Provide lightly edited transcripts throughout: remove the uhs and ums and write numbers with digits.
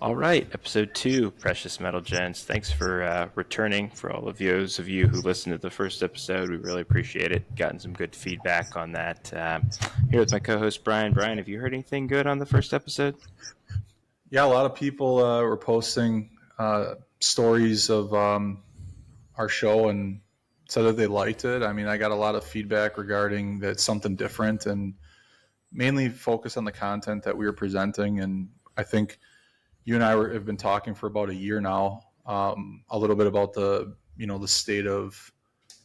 All right, episode 2, Precious Metal Gens. Thanks for returning. For all of those of you who listened to the first episode, we really appreciate it. Gotten some good feedback on that. Here with my co-host Brian. Brian, have you heard anything good on the first episode? Yeah, a lot of people were posting stories of our show and said that they liked it. I mean, I got a lot of feedback regarding that it's something different and mainly focus on the content that we were presenting. And I think you and I have been talking for about a year now, a little bit about the state of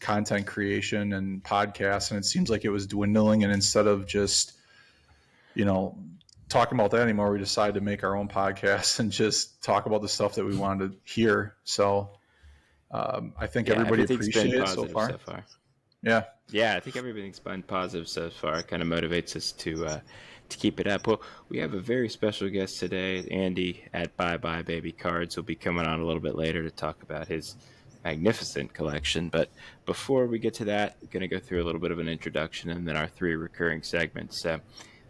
content creation and podcasts, and it seems like it was dwindling. And instead of just talking about that anymore, we decided to make our own podcast and just talk about the stuff that we wanted to hear. So I think everybody appreciated it so far. Yeah, I think everything's been positive so far. It kind of motivates us to keep it up. Well, we have a very special guest today. Andy at Bye Bye Baby Cards will be coming on a little bit later to talk about his magnificent collection. But before we get to that, we're going to go through a little bit of an introduction and then our 3 recurring segments.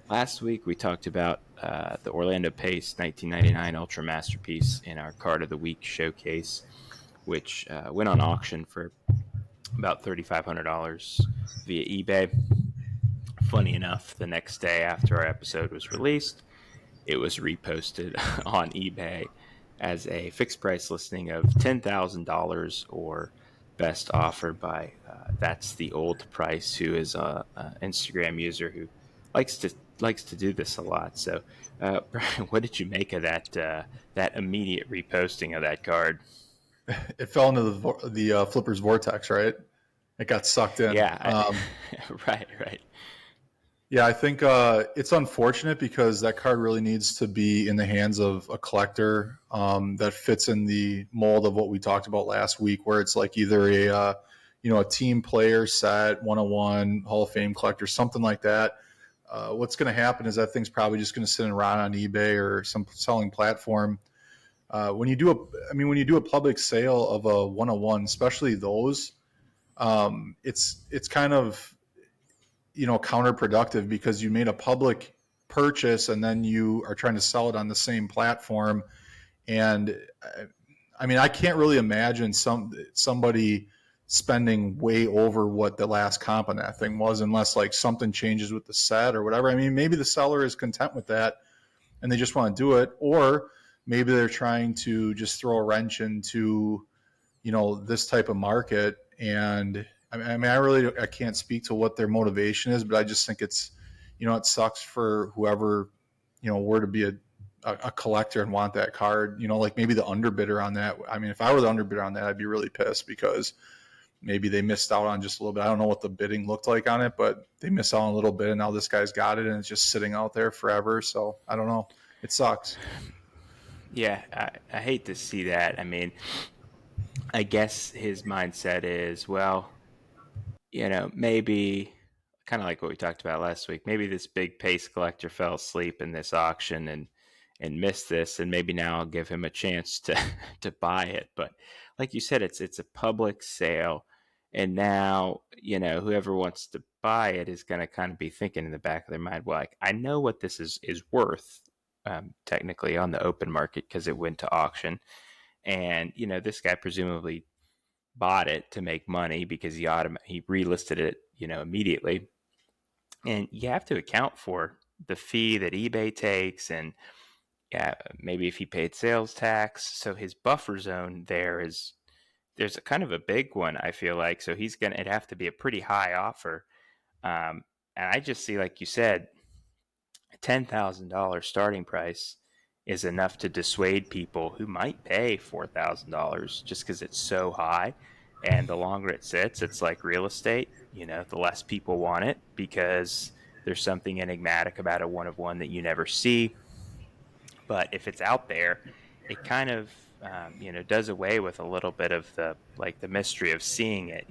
Last week we talked about the Orlando Pace 1999 Ultra Masterpiece in our Card of the Week showcase, which went on auction for about $3,500 via eBay. Funny enough, the next day after our episode was released, it was reposted on eBay as a fixed price listing of $10,000 or best offered by That's the Old Price, who is an Instagram user who likes to do this a lot. So, Brian, what did you make of that immediate reposting of that card? It fell into the Flipper's vortex, right? It got sucked in. Yeah, right. Yeah, I think it's unfortunate because that card really needs to be in the hands of a collector that fits in the mold of what we talked about last week, where it's like either a team player set, 101, Hall of Fame collector, something like that. What's going to happen is that thing's probably just going to sit and rot on eBay or some selling platform. When you do a public sale of a 101, especially those, it's kind of counterproductive because you made a public purchase and then you are trying to sell it on the same platform. And I mean, I can't really imagine somebody spending way over what the last comp on that thing was, unless like something changes with the set or whatever. I mean, maybe the seller is content with that and they just want to do it, or maybe they're trying to just throw a wrench into, this type of market. And I can't speak to what their motivation is, but I just think it's, it sucks for whoever, were to be a collector and want that card, like maybe the underbidder on that. I mean, if I were the underbidder on that, I'd be really pissed because maybe they missed out on just a little bit. I don't know what the bidding looked like on it, but they missed out on a little bit and now this guy's got it and it's just sitting out there forever. So I don't know. It sucks. Yeah, I hate to see that. I mean, I guess his mindset is, well, maybe kind of like what we talked about last week. Maybe this big Pace collector fell asleep in this auction and missed this, and maybe now I'll give him a chance to buy it. But like you said, it's a public sale, and now whoever wants to buy it is going to kind of be thinking in the back of their mind, well, like, I know what this is worth. Technically on the open market because it went to auction, and this guy presumably bought it to make money because he relisted it immediately, and you have to account for the fee that eBay takes, and maybe if he paid sales tax, so his buffer zone there's a kind of a big one, I feel like. So it'd have to be a pretty high offer, and I just see, like you said, $10,000 starting price is enough to dissuade people who might pay $4,000 just because it's so high. And the longer it sits, it's like real estate. The less people want it because there's something enigmatic about a one of one that you never see. But if it's out there, it kind of does away with a little bit of the mystery of seeing it.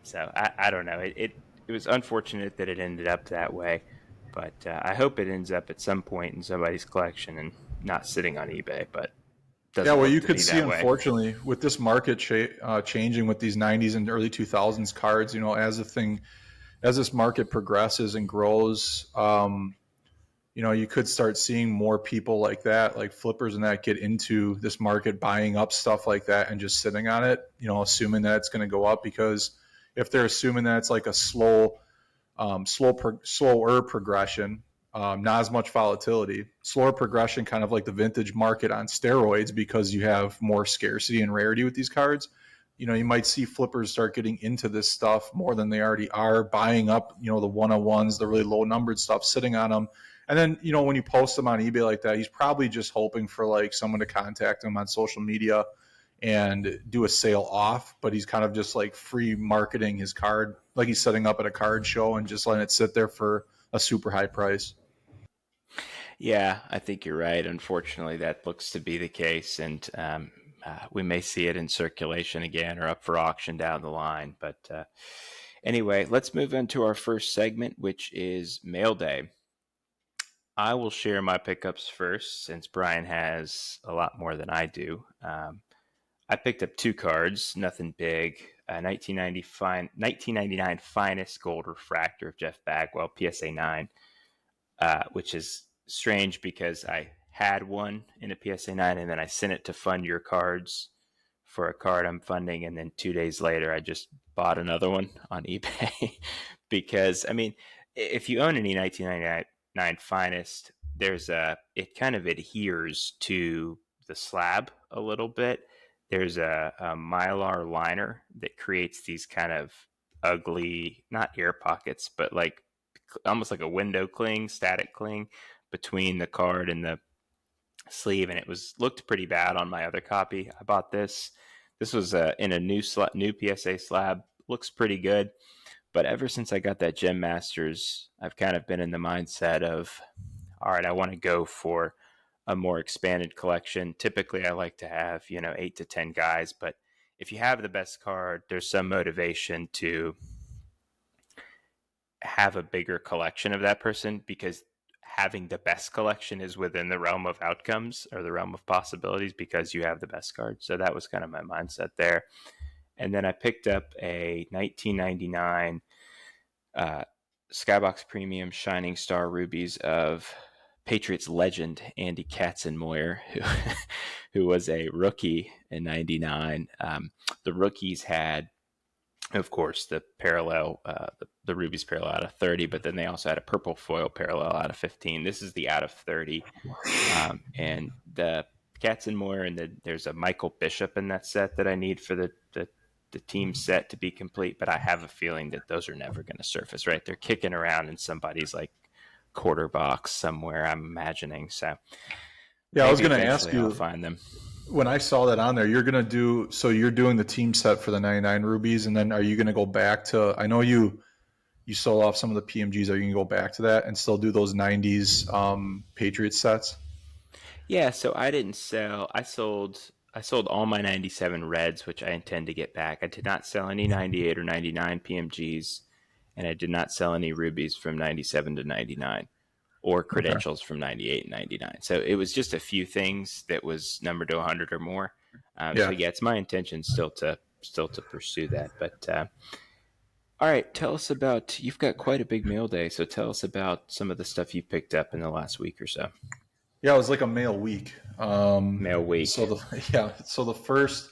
So I don't know. It was unfortunate that it ended up that way. But I hope it ends up at some point in somebody's collection and not sitting on eBay. But you could see, unfortunately, with this market changing with these 90s and early 2000s cards, as this market progresses and grows, you could start seeing more people like that, like flippers and that, get into this market, buying up stuff like that and just sitting on it, assuming that it's going to go up. Because if they're assuming that it's like a slower progression, not as much volatility, slower progression, kind of like the vintage market on steroids, because you have more scarcity and rarity with these cards. You might see flippers start getting into this stuff more than they already are, buying up, the 101s, the really low numbered stuff, sitting on them. And then, when you post them on eBay like that, he's probably just hoping for like someone to contact him on social media and do a sale off, but he's kind of just like free marketing his card, like he's setting up at a card show and just letting it sit there for a super high price. Yeah, I think you're right. Unfortunately, that looks to be the case, and we may see it in circulation again or up for auction down the line. But anyway, let's move into our first segment, which is Mail Day. I will share my pickups first, since Brian has a lot more than I do. I picked up 2 cards, nothing big. 1999 Finest Gold Refractor of Jeff Bagwell, PSA 9, which is strange because I had one in a PSA 9 and then I sent it to fund your cards for a card I'm funding. And then 2 days later, I just bought another one on eBay because, I mean, if you own any 1999 Finest, it kind of adheres to the slab a little bit. There's a Mylar liner that creates these kind of ugly, not air pockets, but like almost like a window cling, static cling between the card and the sleeve, and it looked pretty bad on my other copy. I bought this. This was in a new PSA slab. Looks pretty good, but ever since I got that Gem Masters, I've kind of been in the mindset of, all right, I want to go for a more expanded collection. Typically, I like to have 8 to 10 guys, but if you have the best card, there's some motivation to have a bigger collection of that person, because having the best collection is within the realm of outcomes or the realm of possibilities because you have the best card. So that was kind of my mindset there. And then I picked up a 1999 Skybox Premium Shining Star Rubies of Patriots legend Andy Katzenmoyer, who was a rookie in '99. The rookies had, of course, the parallel, the Rubies parallel out of 30, but then they also had a purple foil parallel out of 15. This is the out of 30. And the Katzenmoyer, and there's a Michael Bishop in that set that I need for the team set to be complete, but I have a feeling that those are never going to surface, right? They're kicking around in somebody's like quarter box somewhere, I'm imagining. So yeah, I was going to ask you, I'll find them. When I saw that on there, you're doing the team set for the 99 Rubies, and then are you going to go back to, I know you sold off some of the PMGs, are you going to go back to that and still do those 90s Patriots sets? Yeah, so I didn't sell. I sold all my 97 Reds, which I intend to get back. I did not sell any 98 or 99 PMGs, and I did not sell any Rubies from 97 to 99 or credentials from 98 and 99. So it was just a few things that was numbered to 100 or more. So yeah, it's my intention still to pursue that. But all right, tell us about, you've got quite a big mail day, so tell us about some of the stuff you picked up in the last week or so. Yeah, it was like a mail week. Mail week. So the first,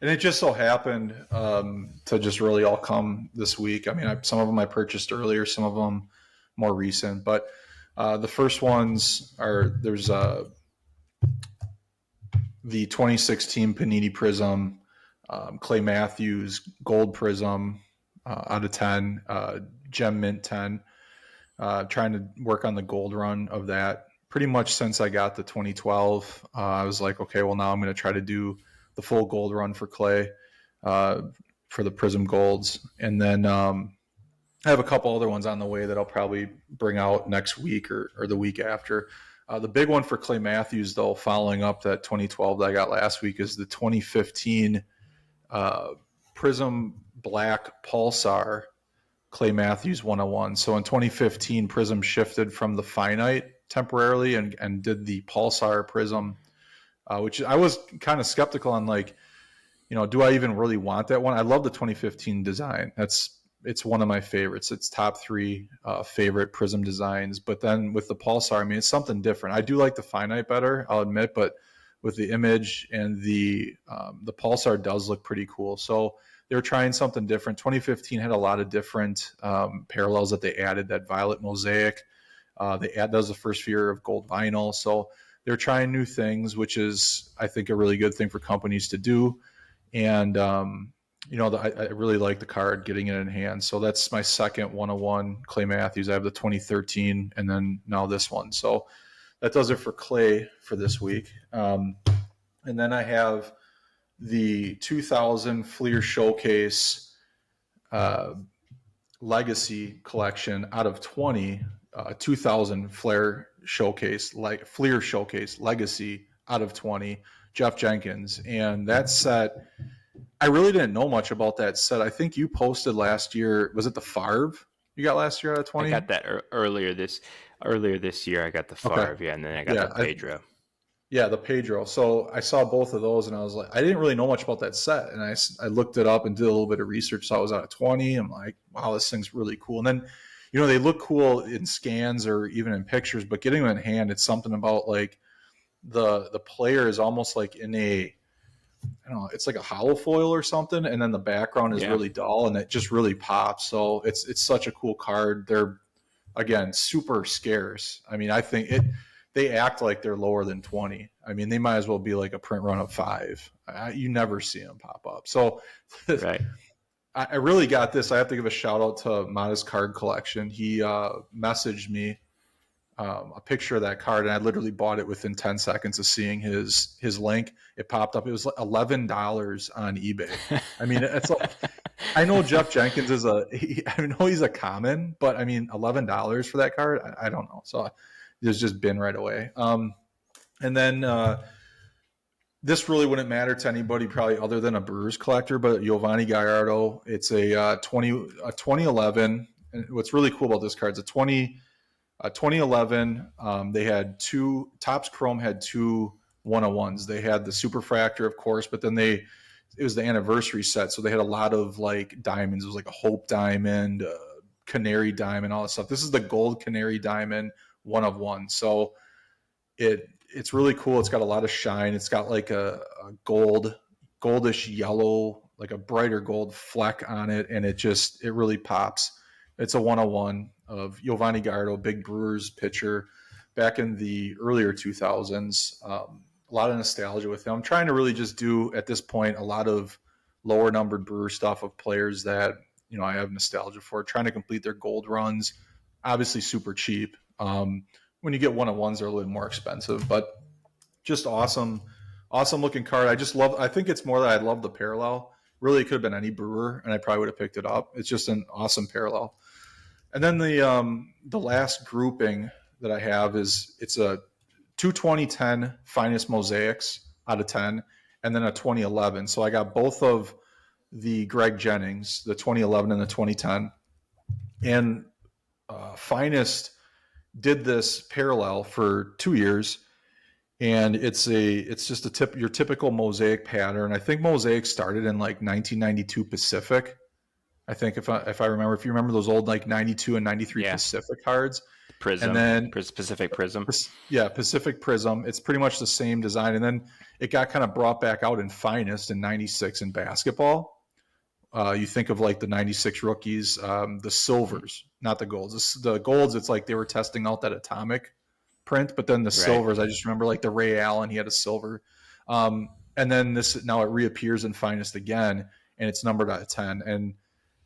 and it just so happened to just really all come this week. I mean, some of them I purchased earlier, some of them more recent, but the first ones are, there's the 2016 Panini Prism, Clay Matthews Gold Prism out of 10, Gem Mint 10. Trying to work on the gold run of that. Pretty much since I got the 2012, I was like, okay, well, now I'm going to try to do the full gold run for Clay for the Prism Golds. And then I have a couple other ones on the way that I'll probably bring out next week or the week after. The big one for Clay Matthews, though, following up that 2012 that I got last week, is the 2015 Prism Black Pulsar Clay Matthews 101. So in 2015, Prism shifted from the finite temporarily and did the Pulsar Prism, which I was kind of skeptical on, like, do I even really want that one? I love the 2015 design. That's it's one of my favorites. It's top three favorite Prism designs. But then with the Pulsar, I mean, it's something different. I do like the Finite better, I'll admit, but with the Image and the Pulsar does look pretty cool. So they're trying something different. 2015 had a lot of different parallels that they added. That violet mosaic, that was the first year of gold vinyl. So they're trying new things, which is, I think, a really good thing for companies to do. And I really like the card, getting it in hand. So that's my second 101 Clay Matthews. I have the 2013 and then now this one. So that does it for Clay for this week. And then I have the 2000 Fleer Showcase Legacy Collection out of 20, 2000 Fleer Showcase Legacy out of 20, Jeff Jenkins. And that set, I really didn't know much about that set. I think you posted last year. Was it the Favre you got last year out of 20? I got that earlier this year. I got the Favre, Okay. yeah, and then I got the Pedro. The Pedro. So I saw both of those, and I was like, I didn't really know much about that set, and I looked it up and did a little bit of research. So I was out of 20. I'm like, wow, this thing's really cool. And then, they look cool in scans or even in pictures, but getting them in hand, it's something about like the player is almost like in a, I don't know, it's like a hollow foil or something, and then the background is really dull, and it just really pops. So it's such a cool card. They're, again, super scarce. I mean, I think they act like they're lower than 20. I mean, they might as well be like a print run of 5. You never see them pop up. So right. I really got this. I have to give a shout out to Modest Card Collection. He messaged me a picture of that card, and I literally bought it within 10 seconds of seeing his link. It popped up. It was like $11 on eBay. I mean, it's like, I know Jeff Jenkins is I know he's a common, but I mean, $11 for that card, I don't know. So there's just been right away. And then this really wouldn't matter to anybody probably other than a Brewers collector, but Giovanni Gallardo, it's a 2011. And what's really cool about this card is a 2011, they had Topps Chrome had two 101s. They had the Superfractor, of course, but then it was the anniversary set. So they had a lot of like diamonds. It was like a Hope Diamond, Canary Diamond, all that stuff. This is the Gold Canary Diamond 1 of 1. So it's really cool. It's got a lot of shine. It's got like a goldish yellow, like a brighter gold fleck on it. And it really pops. It's a 101 of Giovanni Gallardo, big Brewers pitcher back in the earlier 2000s. A lot of nostalgia with him. I'm trying to really just do, at this point, a lot of lower numbered Brewer stuff of players that, I have nostalgia for, trying to complete their gold runs. Obviously super cheap. When you get 101s, they're a little more expensive, but just awesome looking card. I think it's more that I love the parallel. Really, it could have been any Brewer, and I probably would have picked it up. It's just an awesome parallel. And then the last grouping that I have it's a 2010 Finest Mosaics out of 10, and then a 2011. So I got both of the Greg Jennings, the 2011 and the 2010. And Finest did this parallel for 2 years, and it's just your typical mosaic pattern. I think Mosaic started in like 1992 Pacific. I think if you remember those old like 92 and 93 Pacific cards. Prism. And then Pacific Prism. Pacific Prism. It's pretty much the same design. And then it got kind of brought back out in Finest in 96 in basketball. You think of like the 96 rookies, the silvers, not the golds. The golds, it's like they were testing out that atomic print, but then the silvers, I just remember like the Ray Allen, he had a silver. And then now it reappears in Finest again, and it's numbered out of 10. And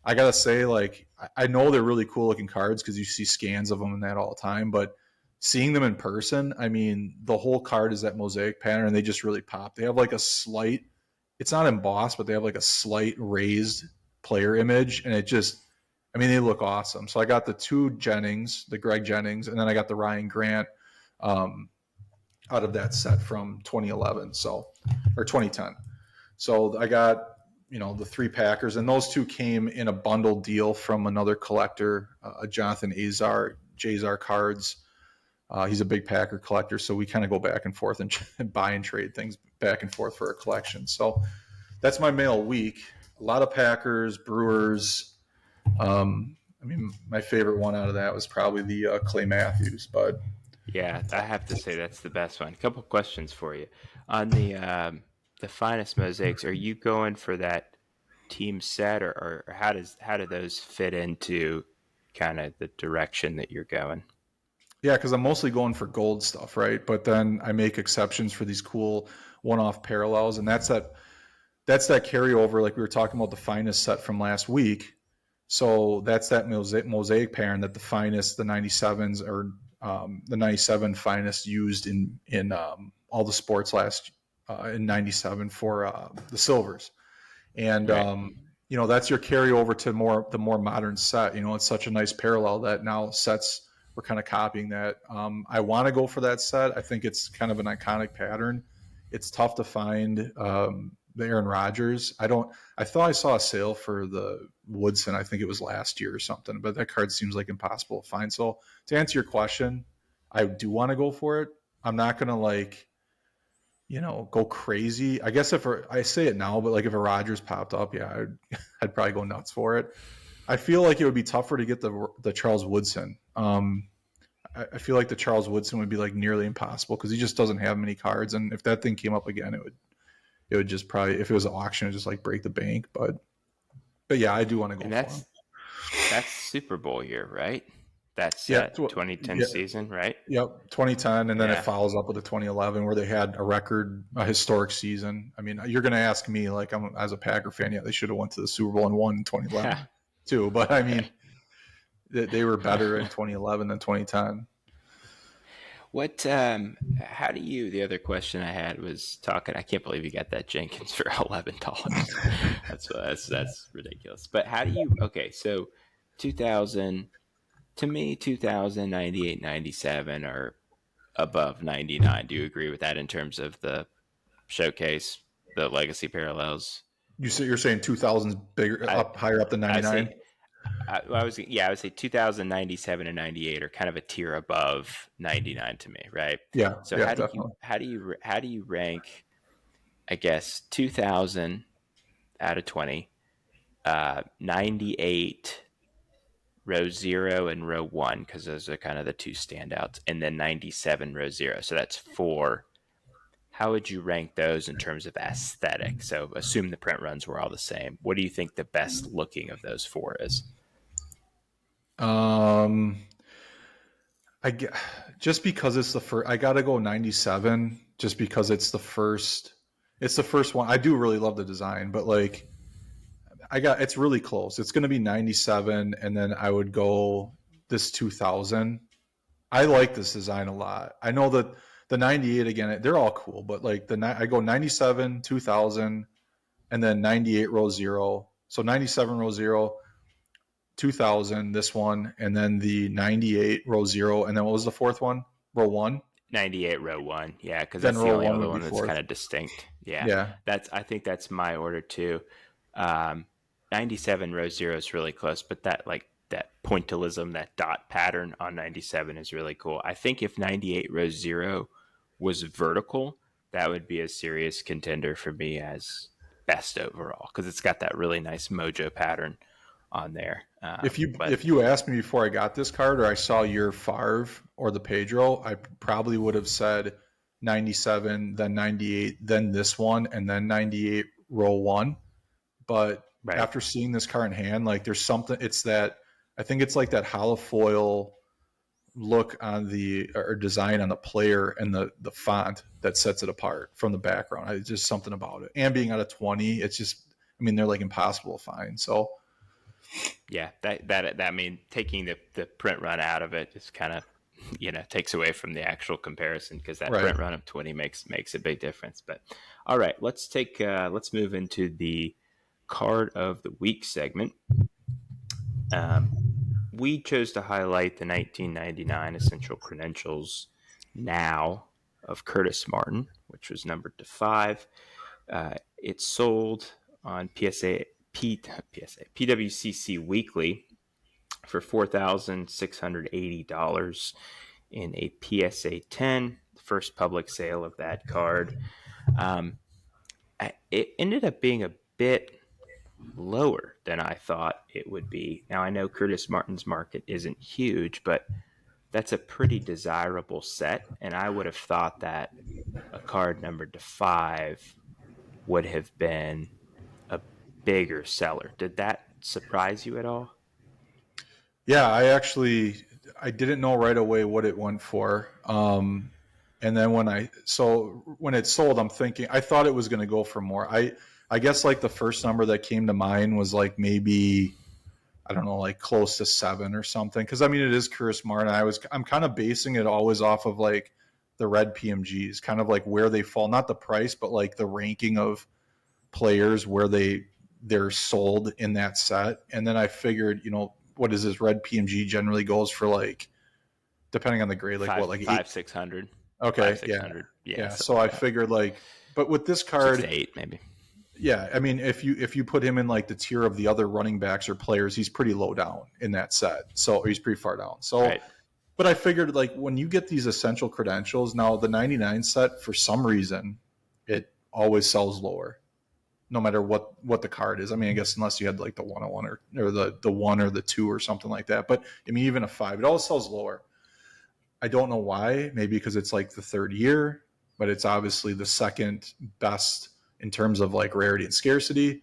I gotta say, like, I know they're really cool looking cards because you see scans of them and that all the time, but seeing them in person, I mean, the whole card is that mosaic pattern, and they just really pop. They have like a slight, it's not embossed, but they have like a slight raised player image, and they look awesome. So I got the two Jennings, the Greg Jennings, and then I got the Ryan Grant out of that set from 2011, or 2010. So I got the three Packers, and those two came in a bundle deal from another collector, Jonathan Jazar Cards. He's a big Packer collector, so we kind of go back and forth and buy and trade things back and forth for a collection. So that's my mail week. A lot of Packers, Brewers, I mean, my favorite one out of that was probably the Clay Matthews, but Yeah, I have to say that's the best one. A couple questions for you on the finest mosaics. Are you going for that team set, or how do those fit into kind of the direction that you're going? yeah, because I'm mostly going for gold stuff, right? But then I make exceptions for these cool one-off parallels, and that's that carryover, like we were talking about the finest set from last week. So that's that mosaic pattern that the finest, the 97s, or the 97 finest used in all the sports last in 97 for the silvers. And Right. that's your carryover to the more modern set. It's such a nice parallel that now sets we're kind of copying that. I want to go for that set. I think it's kind of an iconic pattern. It's tough to find the Aaron Rodgers. I thought I saw a sale for the Woodson. I think it was last year or something, but that card seems like impossible to find. So to answer your question, I do want to go for it. I'm not gonna go crazy. I guess I say it now, but like if a Rodgers popped up, yeah, I'd probably go nuts for it. I feel like it would be tougher to get the Charles Woodson. I feel like the Charles Woodson would be like nearly impossible because he just doesn't have many cards. And if that thing came up again, it would just probably, if it was an auction, it'd just like break the bank. But yeah, I do want to go And for him. that's Super Bowl year, right? That's Yeah, 2010 yeah, season, right? yep, 2010, and then it Yeah. follows up with the 2011 where they had a historic season. I mean, you're going to ask me like as a Packer fan, yeah, they should have went to the Super Bowl and won in 2011 too. But I mean, Okay. they were better in 2011 than 2010. What? How do you? The other question I had was talking. I can't believe you got that Jenkins for $11. That's ridiculous. But how do you? Okay, so 2000 to me, 2000, 98, 97 are above 99. Do you agree with that in terms of the showcase, the legacy parallels? You're saying 2000's bigger, I up higher up than I 99? say I would say 2097 and 98 are kind of a tier above 99 to me, right? Yeah, So yeah, definitely. how do you rank, I guess, 2000 out of 20, 98 row 0 and row 1 because those are kind of the two standouts, and then 97 row 0. So that's 4. How would you rank those in terms of aesthetic? So assume the print runs were all the same. What do you think the best looking of those 4 is? Um, I get, just because it's the first, I got to go 97 just because it's the first. It's the first one. I do really love the design, but like it's really close. It's going to be 97, and then I would go this 2000. I like this design a lot. I know that the 98 again, they're all cool, but like I go 97, 2000, and then 98 row 0. So 97 row 0, 2000, this one, and then the 98 row 0, and then what was the fourth one? Row 1. 98 row 1. Yeah, because Then that's the row only 1 other would be one that's kind fourth. of distinct. Yeah, Yeah. I think that's my order too. Um, 97 row 0 is really close, but that pointillism, that dot pattern on 97 is really cool. I think if 98 row 0 was vertical, that would be a serious contender for me as best overall because it's got that really nice mojo pattern on there. But If you asked me before I got this card or I saw your Favre or the Pedro, I probably would have said 97, then 98, then this one, and then 98 row 1. But right, after seeing this car in hand, like there's something. It's that I think it's like that hollow foil look on the or design on the player and the font that sets it apart from the background. It's just something about it. And being out of 20, it's just. I mean, they're like impossible to find. So yeah, that I mean, taking the print run out of it just kind of takes away from the actual comparison because that right. print run of 20 makes a big difference. But all right, let's move into the card of the week segment. Um, we chose to highlight the 1999 Essential Credentials Now of Curtis Martin, which was numbered to 5. It sold on PWCC Weekly for $4,680 in a PSA 10, the first public sale of that card. It ended up being a bit lower than I thought it would be. Now, I know Curtis Martin's market isn't huge, but that's a pretty desirable set. And I would have thought that a card numbered to 5 would have been a bigger seller. Did that surprise you at all? Yeah, I didn't know right away what it went for. And then when it sold, I'm thinking I thought it was going to go for more. I guess like the first number that came to mind was like maybe I don't know, like close to 7 or something. Because I mean, it is Curtis Martin. I'm kind of basing it always off of like the red PMGs, kind of like where they fall, not the price, but like the ranking of players where they're sold in that set. And then I figured, what is this red PMG generally goes for like depending on the grade, like what, like Five, eight? 600. Okay, Five, six yeah, hundred. Yeah, yeah. something So I like that. figured like, but with this 6 to 8, card, maybe. yeah, I mean, if you put him in like the tier of the other running backs or players, he's pretty low down in that set. So he's pretty far down. So, Right. but I figured like when you get these essential credentials, now the 99 set for some reason it always sells lower, no matter what the card is. I mean, I guess unless you had like the 101 or the 1 or the 2 or something like that. But I mean, even a 5, it always sells lower. I don't know why. Maybe because it's like the third year, but it's obviously the second best in terms of like rarity and scarcity.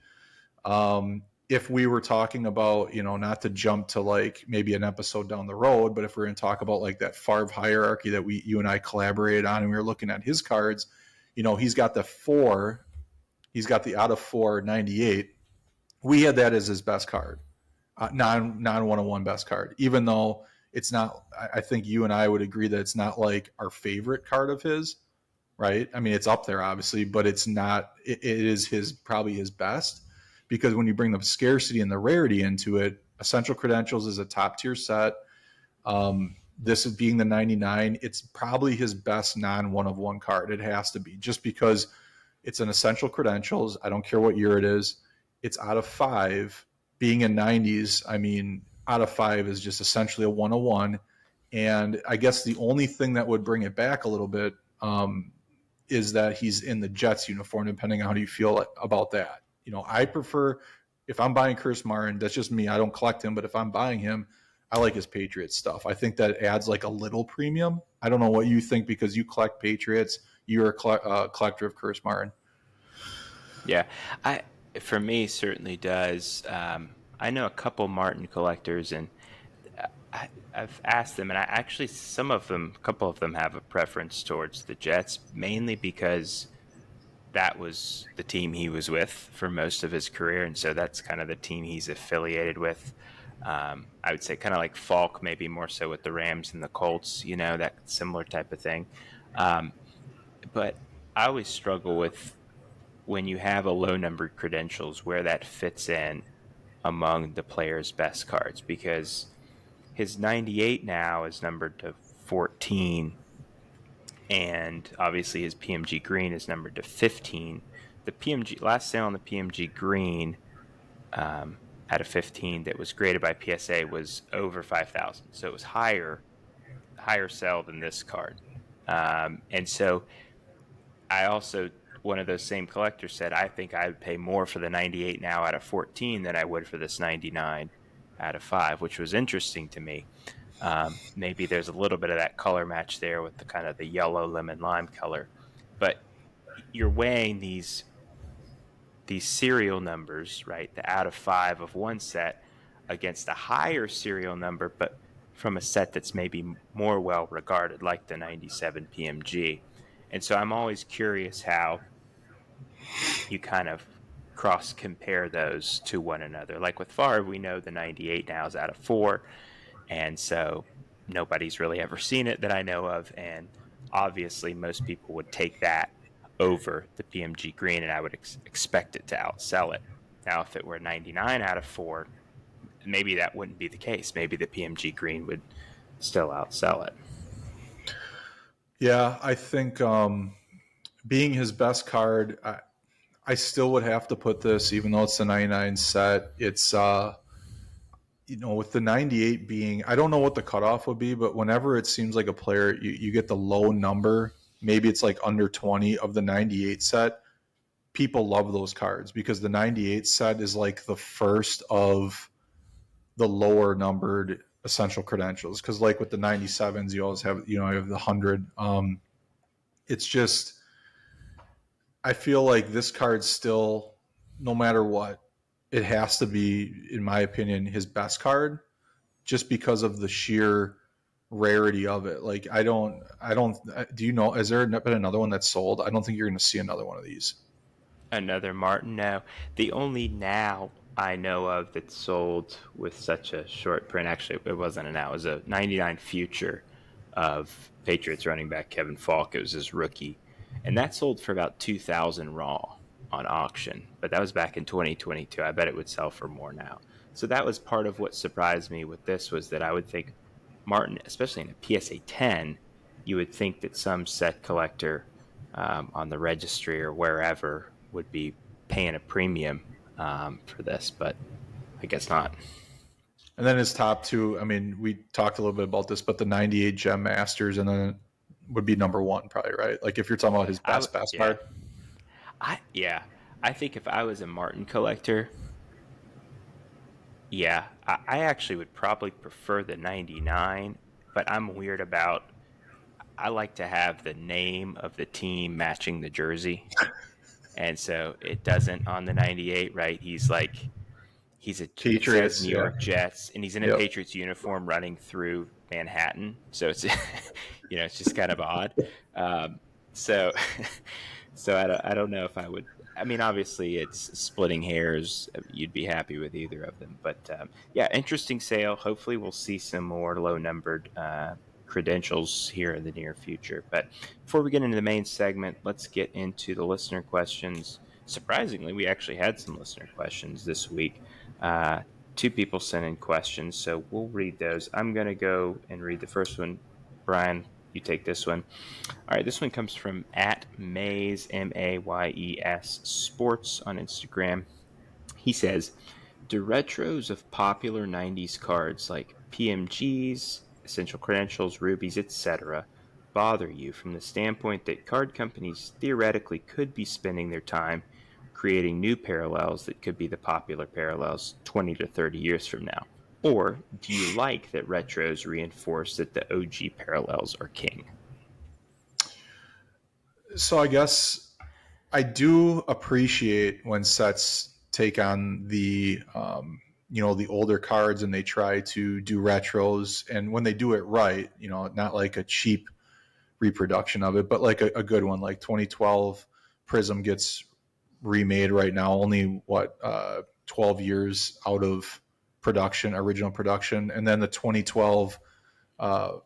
If we were talking about, not to jump to like maybe an episode down the road, but if we're going to talk about like that Favre hierarchy that you and I collaborated on, and we were looking at his cards, he's got the 4, he's got the out of 4 98. We had that as his best card, non 101 best card, even though it's not. I think you and I would agree that it's not like our favorite card of his, right? I mean, it's up there obviously, but it's not. It is probably his best, because when you bring the scarcity and the rarity into it, Essential Credentials is a top tier set. This is being the 99. It's probably his best non one of one card. It has to be, just because it's an Essential Credentials. I don't care what year it is. It's out of 5. Being in 90s, I mean, out of 5 is just essentially a 101. And I guess the only thing that would bring it back a little bit is that he's in the Jets uniform, depending on how you feel about that. I prefer, if I'm buying Curtis Martin, that's just me. I don't collect him, but if I'm buying him, I like his Patriots stuff. I think that adds like a little premium. I don't know what you think, because you collect Patriots. You're a collector of Curtis Martin. Yeah, I for me certainly does. I know a couple Martin collectors, and I've asked them, and I actually a couple of them have a preference towards the Jets, mainly because that was the team he was with for most of his career, and so that's kind of the team he's affiliated with. I would say kind of like Falk, maybe more so with the Rams and the Colts, that similar type of thing. But I always struggle with when you have a low numbered credentials where that fits in among the player's best cards, because his 98 now is numbered to 14, and obviously his PMG green is numbered to 15. The PMG last sale on the PMG green at a 15 that was graded by PSA was over 5,000, so it was higher sell than this card. And so I also, one of those same collectors said, I think I would pay more for the 98 now out of 14 than I would for this 99 out of 5, which was interesting to me. Maybe there's a little bit of that color match there with the kind of the yellow lemon lime color, but you're weighing these serial numbers, right? The out of 5 of one set against a higher serial number, but from a set that's maybe more well regarded, like the 97 PMG. And so I'm always curious how you kind of cross compare those to one another. Like with Favre, we know the 98 now is out of 4, and so nobody's really ever seen it that I know of, and obviously most people would take that over the PMG green, and I would expect it to outsell it. Now, if it were 99 out of 4, maybe that wouldn't be the case. Maybe the PMG green would still outsell it. Yeah, I think being his best card, I still would have to put this, even though it's the 99 set. It's with the 98 being, I don't know what the cutoff would be, but whenever it seems like a player, you get the low number, maybe it's like under 20 of the 98 set, people love those cards because the 98 set is like the first of the lower numbered essential credentials. Because like with the 97s, you always have, you have the 100. It's just, I feel like this card still, no matter what, it has to be, in my opinion, his best card, just because of the sheer rarity of it. Like do you know, has there been another one that's sold? I don't think you're going to see another one of these. Another Martin? No. The only now I know of that's sold with such a short print, actually, it wasn't a now, it was a 99 future of Patriots running back Kevin Falk. It was his rookie. And that sold for about 2,000 raw on auction. But that was back in 2022. I bet it would sell for more now. So that was part of what surprised me with this, was that I would think Martin, especially in a PSA 10, you would think that some set collector on the registry or wherever would be paying a premium for this, but I guess not. And then his top two, I mean, we talked a little bit about this, but the 98 Gem Masters and then would be number one, probably, right? Like if you're talking about his best Yeah, card. yeah. I think if I was a Martin collector, yeah, I actually would probably prefer the 99, but I'm weird about. I like to have the name of the team matching the jersey, and so it doesn't on the 98, right? It says Patriots, New yeah. York Jets, and he's in a Yep. Patriots uniform running through Manhattan. So it's, it's just kind of odd. So, so I don't know if I would. I mean, obviously, it's splitting hairs. You'd be happy with either of them, but yeah, interesting sale. Hopefully, we'll see some more low numbered credentials here in the near future. But before we get into the main segment, let's get into the listener questions. Surprisingly, we actually had some listener questions this week. Two people sent in questions, so we'll read those. I'm going to go and read the first one. Brian, you take this one. All right, this one comes from @Mays, Mayes Sports on Instagram. He says, do retros of popular 90s cards like PMGs, Essential Credentials, Rubies, etc. bother you from the standpoint that card companies theoretically could be spending their time creating new parallels that could be the popular parallels 20 to 30 years from now? Or do you like that retros reinforce that the OG parallels are king? So I guess I do appreciate when sets take on the older cards and they try to do retros, and when they do it right, not like a cheap reproduction of it, but like a good one. Like 2012 Prism gets remade right now, only 12 years out of original production, and then the 2012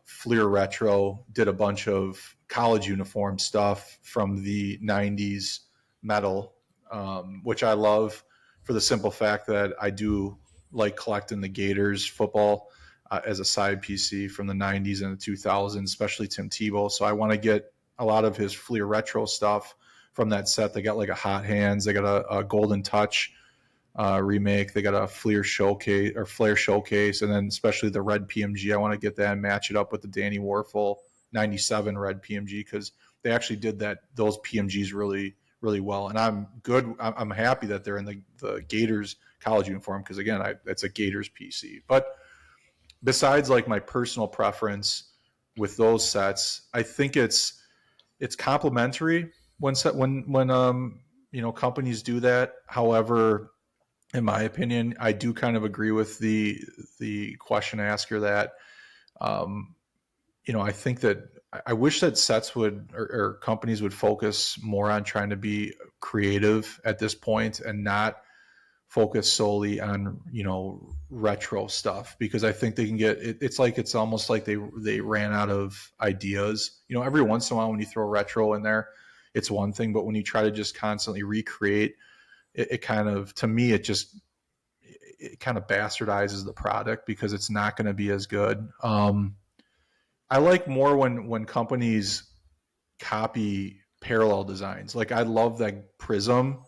Fleer Retro did a bunch of college uniform stuff from the 90s metal, which I love for the simple fact that I do like collecting the Gators football as a side PC from the 90s and the 2000s, especially Tim Tebow. So I want to get a lot of his Fleer Retro stuff from that set. They got like a Hot Hands, they got a Golden Touch remake. They got a Flair showcase, and then especially the red PMG. I want to get that and match it up with the Danny Warfel 97 red PMG because they actually did those PMGs really, really well. And I'm happy that they're in the Gators college uniform because again, it's a Gators PC. But besides like my personal preference with those sets, I think it's complementary when companies do that. However, in my opinion, I do kind of agree with the question asker that, I think that I wish that sets would or companies would focus more on trying to be creative at this point and not focus solely on retro stuff, because I think they can get it's almost like they ran out of ideas. Every once in a while when you throw retro in there, it's one thing, but when you try to just constantly recreate, it kind of, to me, it kind of bastardizes the product because it's not going to be as good. I like more when companies copy parallel designs. Like I love that Prism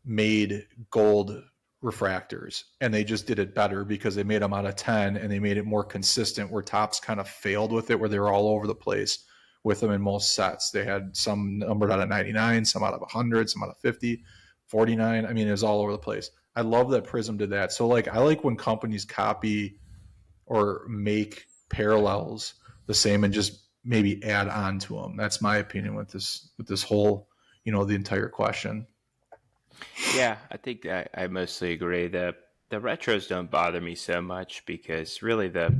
made gold refractors and they just did it better because they made them out of 10 and they made it more consistent, where Topps kind of failed with it, where they were all over the place with them in most sets. They had some numbered out of 99, some out of 100, some out of 50, 49. I mean, it was all over the place. I love that Prism did that. So like, I like when companies copy or make parallels the same and just maybe add on to them. That's my opinion with this whole, the entire question. Yeah, I think I mostly agree. The retros don't bother me so much because really the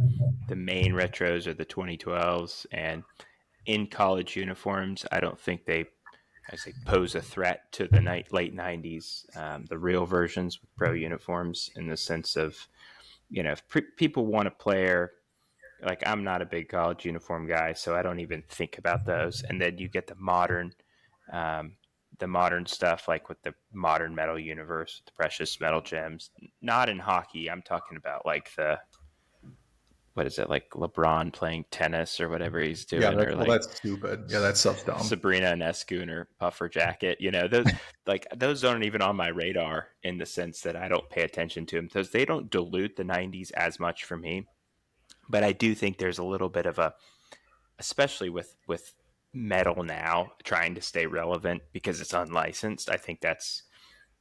main retros are the 2012s, and in college uniforms, I don't think I say, pose a threat to the late 90s, the real versions with pro uniforms, in the sense of, if people want a player, like, I'm not a big college uniform guy, so I don't even think about those. And then you get um, the modern stuff, like with the modern metal universe, the precious metal gems. Not in hockey. I'm talking about like what is it, like LeBron playing tennis or whatever he's Yeah, doing, or like that's stupid. Yeah, that stuff's dumb. Sabrina Nescoon or Puffer Jacket. Those aren't even on my radar, in the sense that I don't pay attention to them, because they don't dilute the 90s as much for me. But I do think there's a little bit of especially with metal now trying to stay relevant because it's unlicensed. I think that's,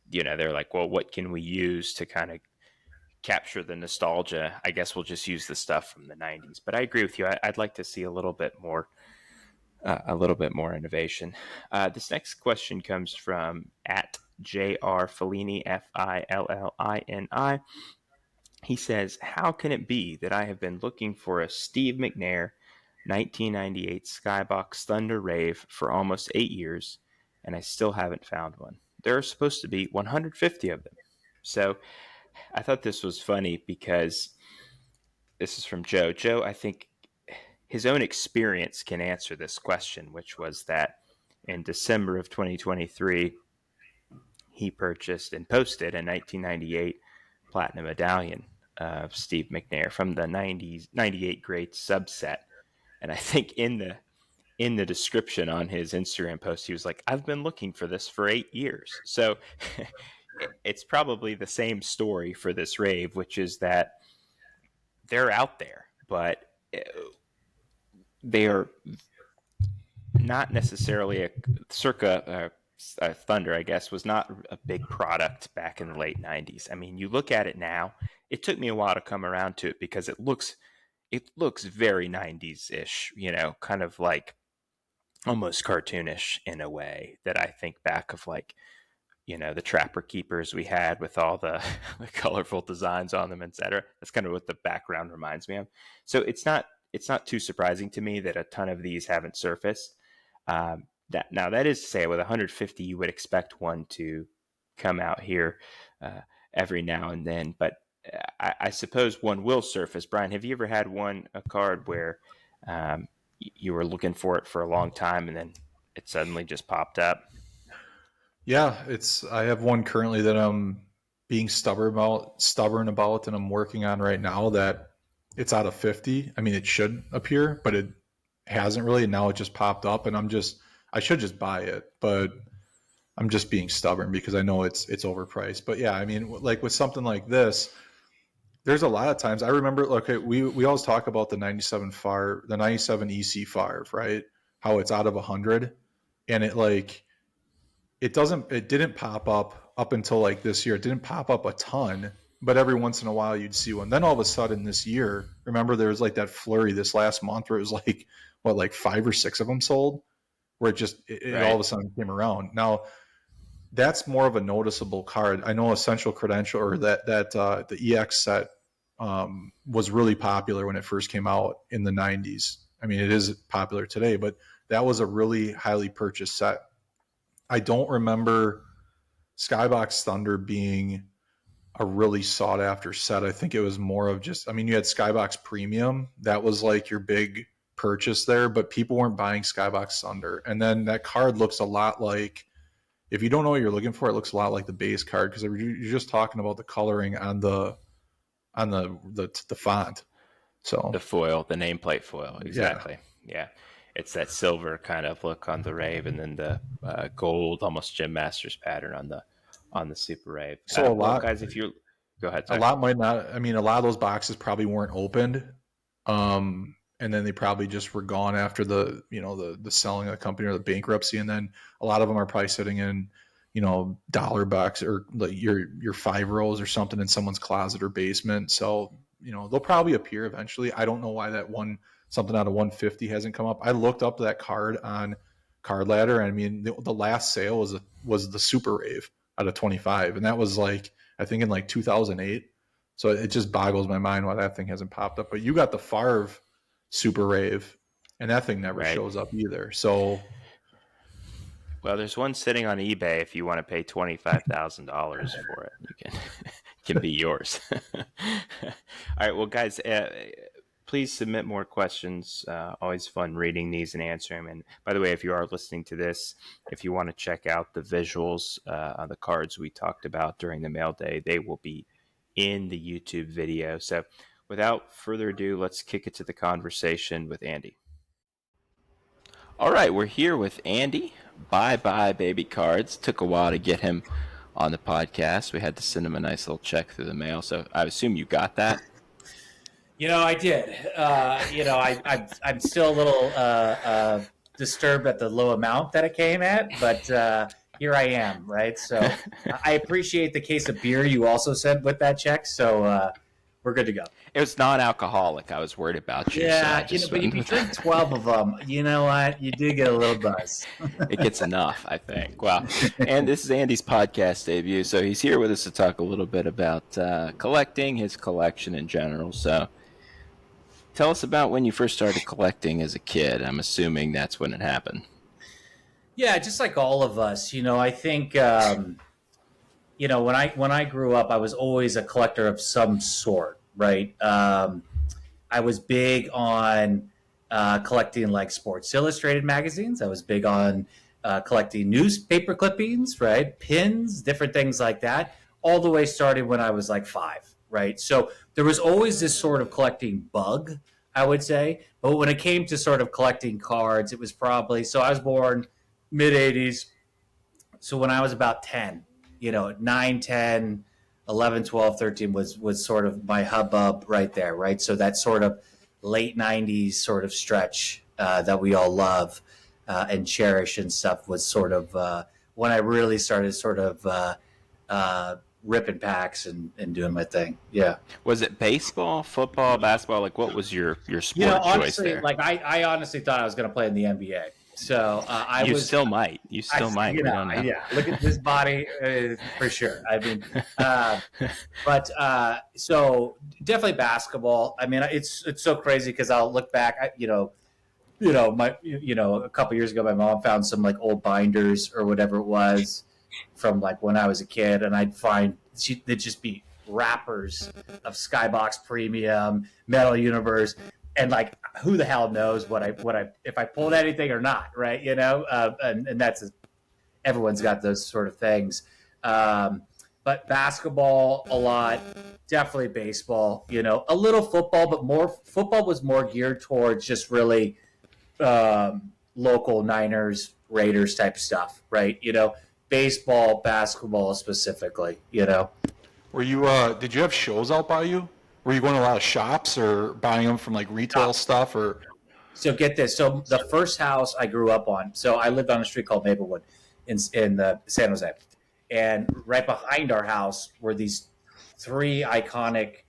they're like, well, what can we use to kind of capture the nostalgia? I guess we'll just use the stuff from the 90s. But I agree with you. I'd like to see a little bit more innovation. This next question comes from at JR Fellini, Fillini. He says, how can it be that I have been looking for a Steve McNair 1998 Skybox Thunder Rave for almost 8 years, and I still haven't found one? There are supposed to be 150 of them. So I thought this was funny because this is from Joe. Joe, I think his own experience can answer this question, which was that in December of 2023, he purchased and posted a 1998 Platinum Medallion of Steve McNair from the 98 Great subset. And I think in the description on his Instagram post, he was like, I've been looking for this for 8 years. So it's probably the same story for this rave, which is that they're out there, but they are not necessarily Thunder, I guess, was not a big product back in the late 90s. I mean, you look at it now, it took me a while to come around to it because it looks very 90s ish, kind of like almost cartoonish in a way, that I think back of, like, the Trapper Keepers we had with all the colorful designs on them, etc. That's kind of what the background reminds me of. So it's not too surprising to me that a ton of these haven't surfaced. That is to say, with 150, you would expect one to come out here every now and then. But I suppose one will surface. Brian, have you ever had a card where you were looking for it for a long time and then it suddenly just popped up? Yeah, I have one currently that I'm being stubborn about, and I'm working on right now, that it's out of 50. I mean, it should appear, but it hasn't really. And now it just popped up, and I should just buy it, but I'm just being stubborn because I know it's overpriced. But yeah, I mean, like with something like this, there's a lot of times I remember. Okay, we always talk about the 97 EC Favre, right? How it's out of 100, and it didn't pop up until like this year. It didn't pop up a ton, but every once in a while you'd see one. Then all of a sudden this year, remember there was like that flurry this last month where it was like, what, like 5 or 6 of them sold, where it all Right. of a sudden came around. Now that's more of a noticeable card. I know Essential Credential, or the EX set was really popular when it first came out in the 90s. I mean, it is popular today, but that was a really highly purchased set. I don't remember Skybox Thunder being a really sought after set. I think it was more of just, I mean, you had Skybox Premium. That was like your big purchase there, but people weren't buying Skybox Thunder. And then that card looks a lot like, if you don't know what you're looking for, it looks a lot like the base card, because you're just talking about the coloring on the font. So The foil, the nameplate foil, yeah. exactly. Yeah, it's that silver kind of look on the Rave, and then the gold, almost Gym Masters pattern on the Super Rave. So Well, guys, if you go ahead, a sorry. lot might not. I mean, a lot of those boxes probably weren't opened. and then they probably just were gone after the the selling of the company or the bankruptcy, and then a lot of them are probably sitting in dollar bucks or like your 5 rows or something in someone's closet or basement. So they'll probably appear eventually. I don't know why that one something out of 150 hasn't come up. I looked up that card on Card Ladder, and I mean the last sale was the Super Rave out of 25, and that was like I think in like 2008. So it just boggles my mind why that thing hasn't popped up. But you got the Favre Super Rave, and that thing never Right. shows up either. So, Well, there's one sitting on eBay. If you want to pay $25,000 for it, you can be yours. All right. Well, guys, please submit more questions. Always fun reading these and answering them. And by the way, if you are listening to this, if you want to check out the visuals on the cards we talked about during the mail day, they will be in the YouTube video. So without further ado, let's kick it to the conversation with Andy. All right, we're here with Andy. Bye Bye Baby Cards. Took a while to get him on the podcast. We had to send him a nice little check through the mail. So I assume you got that. I did. I'm still a little disturbed at the low amount that it came at, but here I am, right? So I appreciate the case of beer you also sent with that check. So we're good to go. It was non-alcoholic. I was worried about you. Yeah, but if you drink 12 of them, you know what? You do get a little buzz. It gets enough, I think. Wow. And this is Andy's podcast debut, so he's here with us to talk a little bit about collecting, his collection in general. So tell us about when you first started collecting as a kid. I'm assuming that's when it happened. Yeah, just like all of us, I think, when I grew up, I was always a collector of some sort, right? I was big on collecting like Sports Illustrated magazines. I was big on collecting newspaper clippings, right? Pins, different things like that, all the way started when I was like 5, right? So there was always this sort of collecting bug, I would say. But when it came to sort of collecting cards, it was probably, so I was born mid-'80s. So when I was about 10, 9, 10, 11, 12, 13 was sort of my hubbub right there, right? So that sort of late 90s sort of stretch that we all love and cherish and stuff was sort of when I really started sort of ripping packs and doing my thing. Yeah. Was it baseball, football, basketball? Like, what was your sport honestly, choice there? Like I honestly thought I was going to play in the NBA. So You still might. You still might. We don't know. Yeah. Look at this body for sure. I mean, so definitely basketball. I mean, it's so crazy because I'll look back. A couple years ago, my mom found some like old binders or whatever it was from like when I was a kid, and I'd find they'd just be wrappers of Skybox Premium, Metal Universe. And like, who the hell knows what I if I pulled anything or not, right? And that's everyone's got those sort of things. But basketball a lot, definitely baseball. A little football, but more football was more geared towards just really local Niners, Raiders type stuff, right? Baseball, basketball specifically. were you did you have shows out by you? Were you going to a lot of shops or buying them from like retail stuff or? So get this. So the first house I grew up on, so I lived on a street called Maplewood in San Jose. And right behind our house were these 3 iconic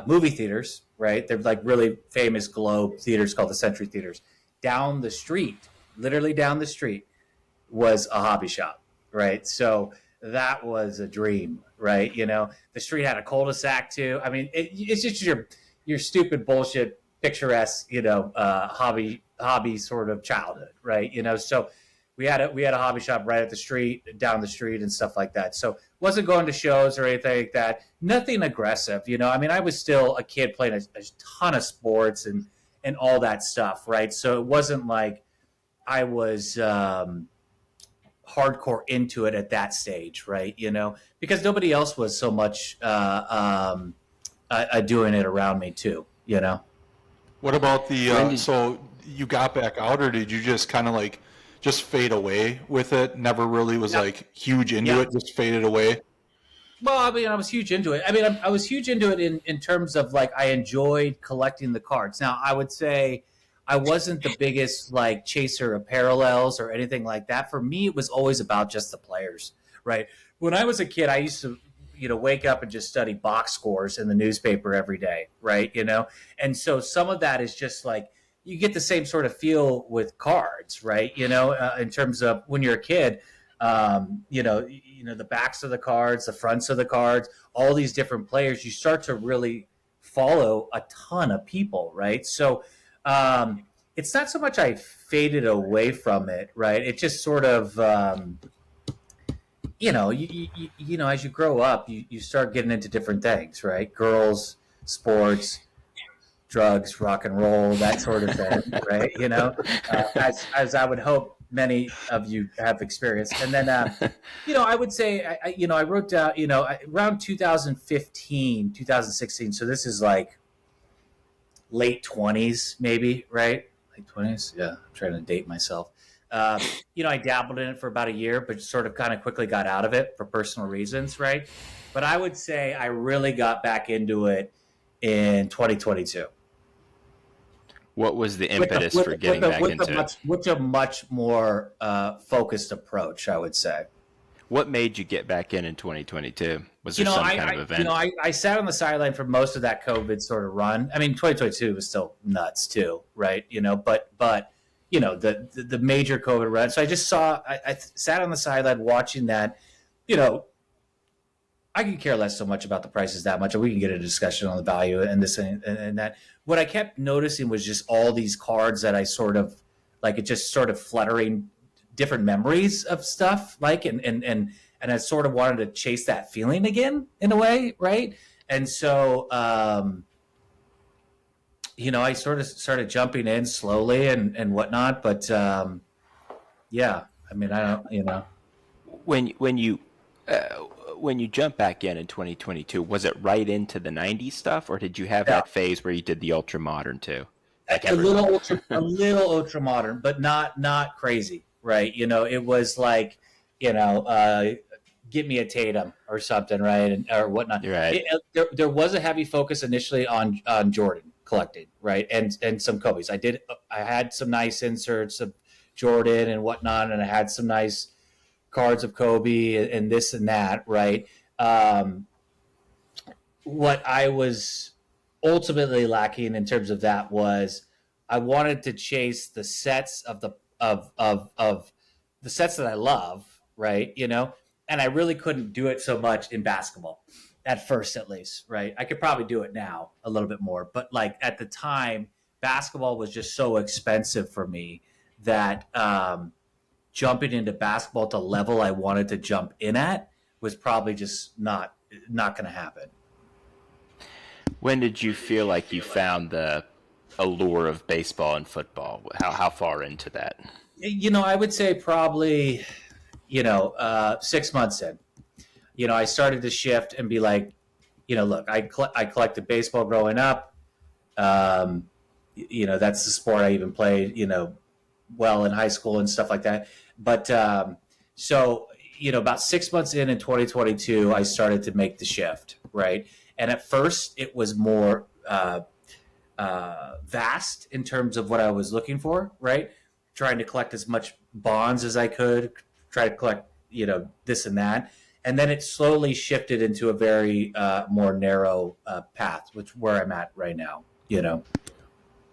movie theaters, right? They're like really famous globe theaters called the Century Theaters. Down the street, literally down the street, was a hobby shop, right? So that was a dream, right? The street had a cul-de-sac too. I mean, it's just your stupid bullshit, picturesque, hobby sort of childhood, right? So we had a hobby shop right at the street, down the street, and stuff like that. So wasn't going to shows or anything like that. Nothing aggressive, I mean, I was still a kid playing a ton of sports and all that stuff, right? So it wasn't like I was hardcore into it at that stage, right? Because nobody else was so much doing it around me too, What about the so you got back out, or did you just kind of like just fade away with it? Never really was like huge into it, just faded away? Well, I mean, I was huge into it. I mean, I was huge into it in terms of like I enjoyed collecting the cards. Now, I would say I wasn't the biggest like chaser of parallels or anything like that. For me, it was always about just the players, right? When I was a kid, I used to, wake up and just study box scores in the newspaper every day, right? And so some of that is just like you get the same sort of feel with cards, right? In terms of when you're a kid, the backs of the cards, the fronts of the cards, all these different players, you start to really follow a ton of people, right? So it's not so much I faded away from it, right? It just sort of as you grow up, you start getting into different things, right? Girls, sports, drugs, rock and roll, that sort of thing, right? As I would hope many of you have experienced. And then, I would say, I wrote down, around 2015, 2016. So this is like late 20s, maybe, right? Late 20s. Yeah. I'm trying to date myself. I dabbled in it for about a year, but sort of kind of quickly got out of it for personal reasons, right? But I would say I really got back into it in 2022. What was the impetus for getting back into it? With a much more focused approach, I would say. What made you get back in 2022? Was there some kind of event? I sat on the sideline for most of that COVID sort of run. I mean, 2022 was still nuts too, right? But the major COVID run. So I just I sat on the sideline watching that. I could care less so much about the prices that much, and we can get a discussion on the value and this and that. What I kept noticing was just all these cards that I sort of like, it just sort of fluttering different memories of stuff, like, and I sort of wanted to chase that feeling again in a way, right? And so, I sort of started jumping in slowly and whatnot, but yeah, I mean, I don't, when you jump back in 2022, was it right into the 90s stuff, or did you have that phase where you did the ultra modern too? Like a little ultra modern, but not crazy, right? It was like, get me a Tatum or something, right, or whatnot. Right. There was a heavy focus initially on Jordan collecting, right, and some Kobe's. I had some nice inserts of Jordan and whatnot, and I had some nice cards of Kobe and this and that, right? What I was ultimately lacking in terms of that was I wanted to chase the sets of the sets that I love, right? And I really couldn't do it so much in basketball at first, at least, right? I could probably do it now a little bit more, but like at the time, basketball was just so expensive for me that jumping into basketball at the level I wanted to jump in at was probably just not going to happen. When did you feel like you found the allure of baseball and football? How far into that? I would say probably, 6 months in. I started to shift and be like, look, I collected baseball growing up. That's the sport I even played, well in high school and stuff like that. But so, about 6 months in 2022, I started to make the shift, right? And at first, it was more vast in terms of what I was looking for, right? Trying to collect as much bonds as I could, try to collect, this and that. And then it slowly shifted into a very more narrow path, where I'm at right now,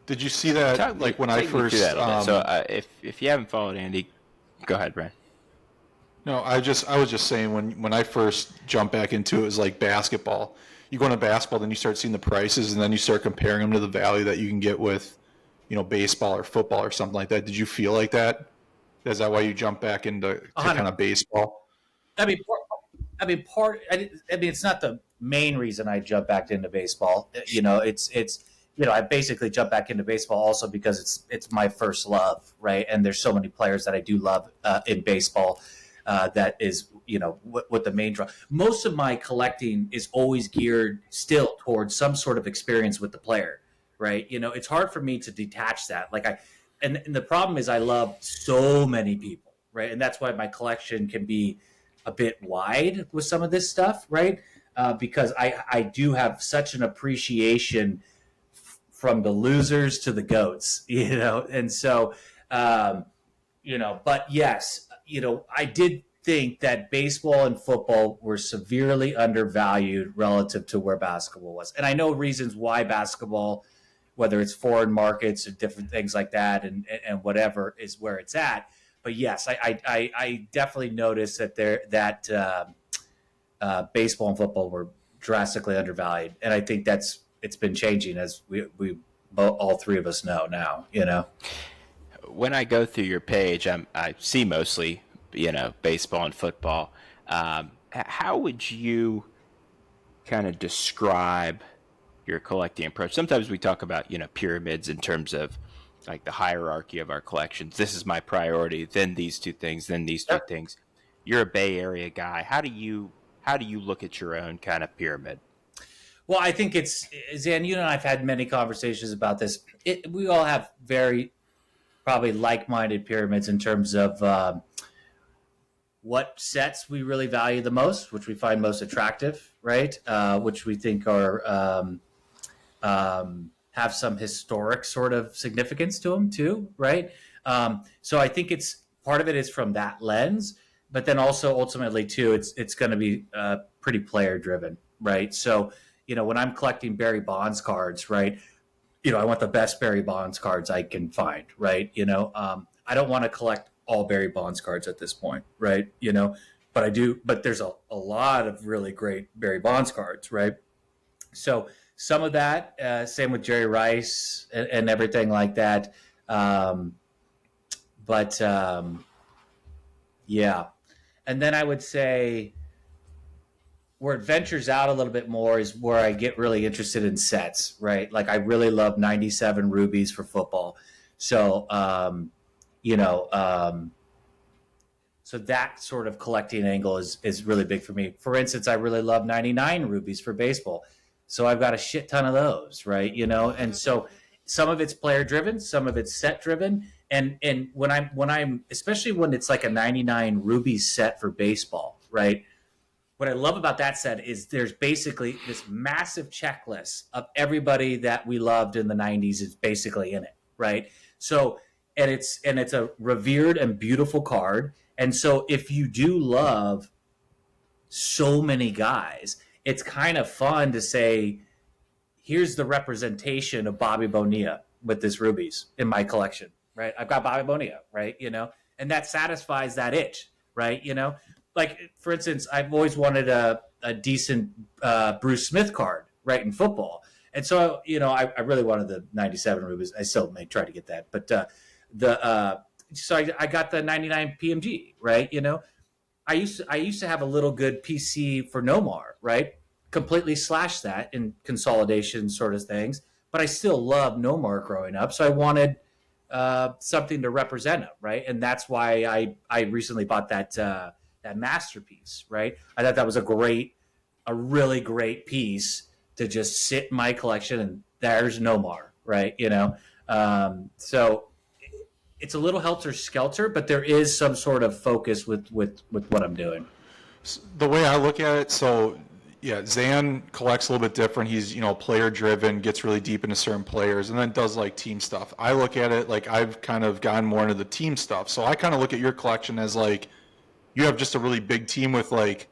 Did you see that? When I first, so if you haven't followed Andy, go ahead, Brian. No, I was just saying when I first jumped back into it, it was like basketball. You go into basketball, then you start seeing the prices, and then you start comparing them to the value that you can get with, baseball or football or something like that. Did you feel like that? Is that why you jumped back into kind of baseball? I mean, it's not the main reason I jumped back into baseball. I basically jumped back into baseball also because it's my first love, right? And there's so many players that I do love in baseball. That is, what the main draw. Most of my collecting is always geared still towards some sort of experience with the player, right? It's hard for me to detach that. And the problem is I love so many people, right? And that's why my collection can be a bit wide with some of this stuff, right? Because I do have such an appreciation from the losers to the goats, and so, but yes, I did think that baseball and football were severely undervalued relative to where basketball was. And I know reasons why basketball, whether it's foreign markets or different things like that and whatever, is where it's at. But yes, I definitely noticed that baseball and football were drastically undervalued. And I think it's been changing, as we all three of us know now, When I go through your page, I see mostly, baseball and football. How would you kind of describe your collecting approach? Sometimes we talk about, pyramids in terms of like the hierarchy of our collections. This is my priority, then these two things, then these two things. You're a Bay Area guy. How do you look at your own kind of pyramid? Well, I think it's, Zan, you and I have had many conversations about this. We all have very probably like-minded pyramids in terms of what sets we really value the most, which we find most attractive, right? Which we think are have some historic sort of significance to them too, right? So I think it's part of it is from that lens, but then also ultimately too, it's going to be pretty player driven, right? So when I'm collecting Barry Bonds cards, right? I want the best Barry Bonds cards I can find, right? I don't want to collect all Barry Bonds cards at this point, right? But I do, but there's a lot of really great Barry Bonds cards, right? So some of that, same with Jerry Rice and everything like that. Yeah. And then I would say where it ventures out a little bit more is where I get really interested in sets, right? Like I really love 97 rubies for football. So, so that sort of collecting angle is really big for me. For instance, I really love 99 rubies for baseball. So I've got a shit ton of those, right? And so some of it's player driven, some of it's set driven. And when I'm especially when it's like a 99 rubies set for baseball, right? What I love about that set is there's basically this massive checklist of everybody that we loved in the 90s is basically in it, right? So and it's a revered and beautiful card. And so if you do love so many guys, it's kind of fun to say, here's the representation of Bobby Bonilla with this rubies in my collection, right? I've got Bobby Bonilla, right? And that satisfies that itch, right? Like, for instance, I've always wanted a decent Bruce Smith card, right, in football. And so, I really wanted the 97 rubies. I still may try to get that. But so I got the 99 PMG, right? I used to have a little good PC for Nomar, right? Completely slashed that in consolidation sort of things. But I still loved Nomar growing up. So I wanted something to represent him, right? And that's why I recently bought that masterpiece, right? I thought that was a really great piece to just sit in my collection, and there's Nomar, right? So it's a little helter skelter, but there is some sort of focus with what I'm doing. The way I look at it, so yeah, Zan collects a little bit different. He's player driven, gets really deep into certain players, and then does like team stuff. I look at it like I've kind of gone more into the team stuff. So I kind of look at your collection as like you have just a really big team with like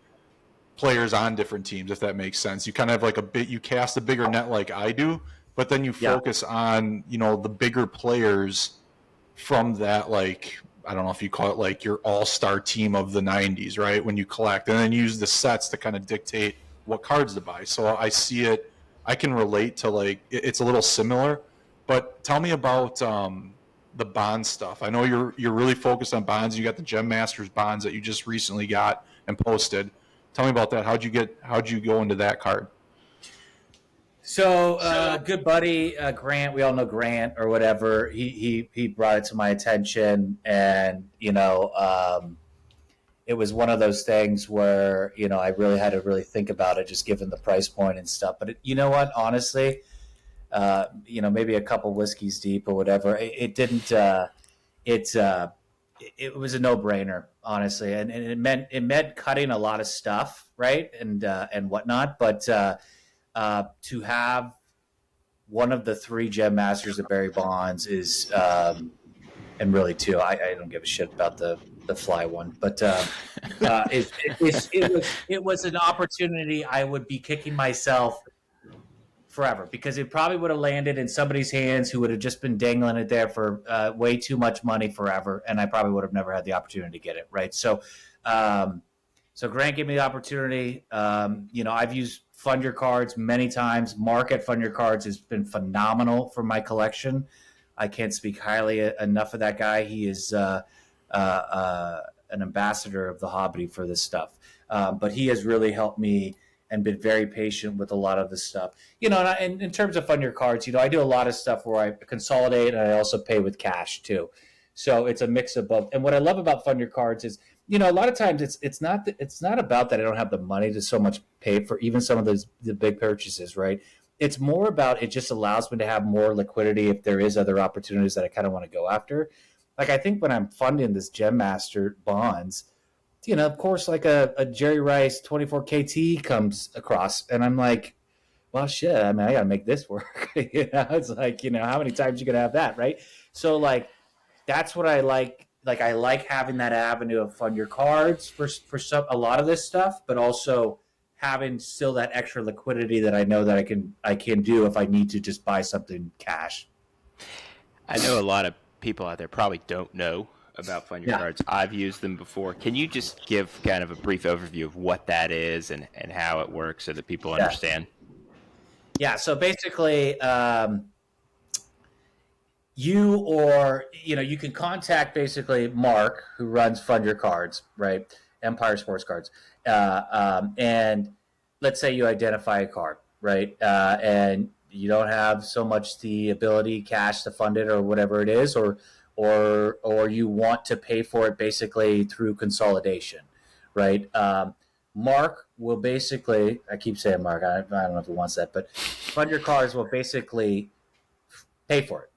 players on different teams, if that makes sense. You kind of have like you cast a bigger net like I do, but then you focus on the bigger players from that, like I don't know if you call it like your all-star team of the 90s, right? When you collect, and then use the sets to kind of dictate what cards to buy. So I see it, I can relate to like it's a little similar. But tell me about the bond stuff. I know you're really focused on bonds. You got the Gem Masters bonds that you just recently got and posted. Tell me about that. How'd you go into that card? So, good buddy Grant, we all know Grant or whatever. He brought it to my attention, and it was one of those things where I really had to really think about it, just given the price point and stuff. But you know what? Honestly, maybe a couple whiskeys deep or whatever, it didn't. It was a no-brainer, honestly, and it meant cutting a lot of stuff, right, and whatnot, but. To have one of the 3 Gem Masters of Barry Bonds is, and really 2. I don't give a shit about the fly one, but it was an opportunity I would be kicking myself forever, because it probably would have landed in somebody's hands who would have just been dangling it there for way too much money forever, and I probably would have never had the opportunity to get it, right? So Grant gave me the opportunity. I've used Fund Your Cards many times. Mark at Fund Your Cards has been phenomenal for my collection. I can't speak highly enough of that guy. He is an ambassador of the hobby for this stuff. But he has really helped me and been very patient with a lot of this stuff. And in terms of Fund Your Cards, I do a lot of stuff where I consolidate, and I also pay with cash too. So it's a mix of both. And what I love about Fund Your Cards is, a lot of times it's not about that I don't have the money to so much pay for even some of the big purchases, right? It's more about, it just allows me to have more liquidity if there is other opportunities that I kind of want to go after. Like, I think when I'm funding this Gem Master bonds, of course, like a Jerry Rice 24 KT comes across, and I'm like, well, shit, I mean, I got to make this work. It's like, how many times you going to have that, right? So, like, that's what I like. Like, I like having that avenue of Fund Your Cards for a lot of this stuff, but also having still that extra liquidity that I know that I can do if I need to just buy something cash. I know a lot of people out there probably don't know about Fund Your Cards. I've used them before. Can you just give kind of a brief overview of what that is and how it works so that people understand? Yeah. So basically, you can contact basically Mark, who runs Fund Your Cards, right? Empire Sports Cards. And let's say you identify a card, right? And you don't have so much the ability cash to fund it or whatever it is, or you want to pay for it basically through consolidation, right? Mark will basically, I keep saying Mark, I don't know if he wants that, but Fund Your Cards will basically pay for it,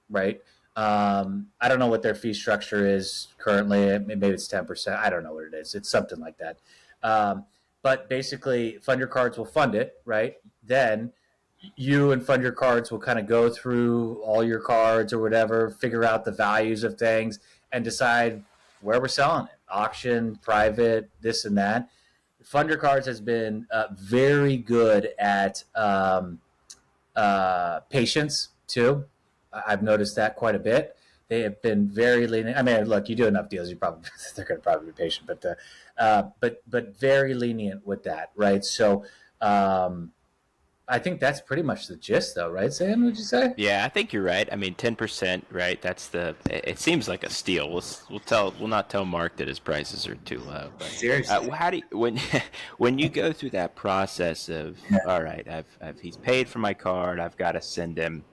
right? I don't know what their fee structure is currently. Maybe it's 10%. I don't know what it is. It's something like that. But basically, Fund Your Cards will fund it, right? Then you and Fund Your Cards will kind of go through all your cards or whatever, figure out the values of things, and decide where we're selling it. Auction, private, this and that. Fund Your Cards has been very good at patience, too. I've noticed that quite a bit. They have been very lenient. I mean, look, you do enough deals, they're going to probably be patient, but very lenient with that, right? So I think that's pretty much the gist, though, right, Sam? Would you say? Yeah, I think you're right. I mean, 10%, right? It seems like a steal. We'll not tell Mark that his prices are too low. But, seriously, how do you, when you go through that process of all right, he's paid for my card, I've got to send him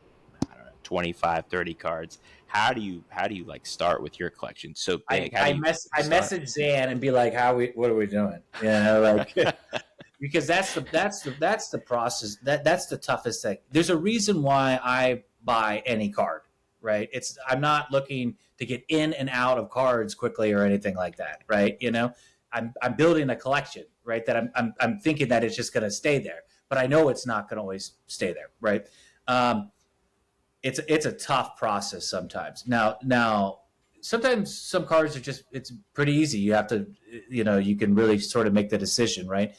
25, 30 cards. How do you like start with your collection so big? I message Zan and be like, what are we doing? Because that's the process. That's the toughest thing. There's a reason why I buy any card, right? I'm not looking to get in and out of cards quickly or anything like that, right? I'm building a collection, right? That I'm thinking that it's just going to stay there, but I know it's not going to always stay there, right? It's a tough process sometimes. Now, sometimes some cards it's pretty easy. You have to, you can really sort of make the decision, right?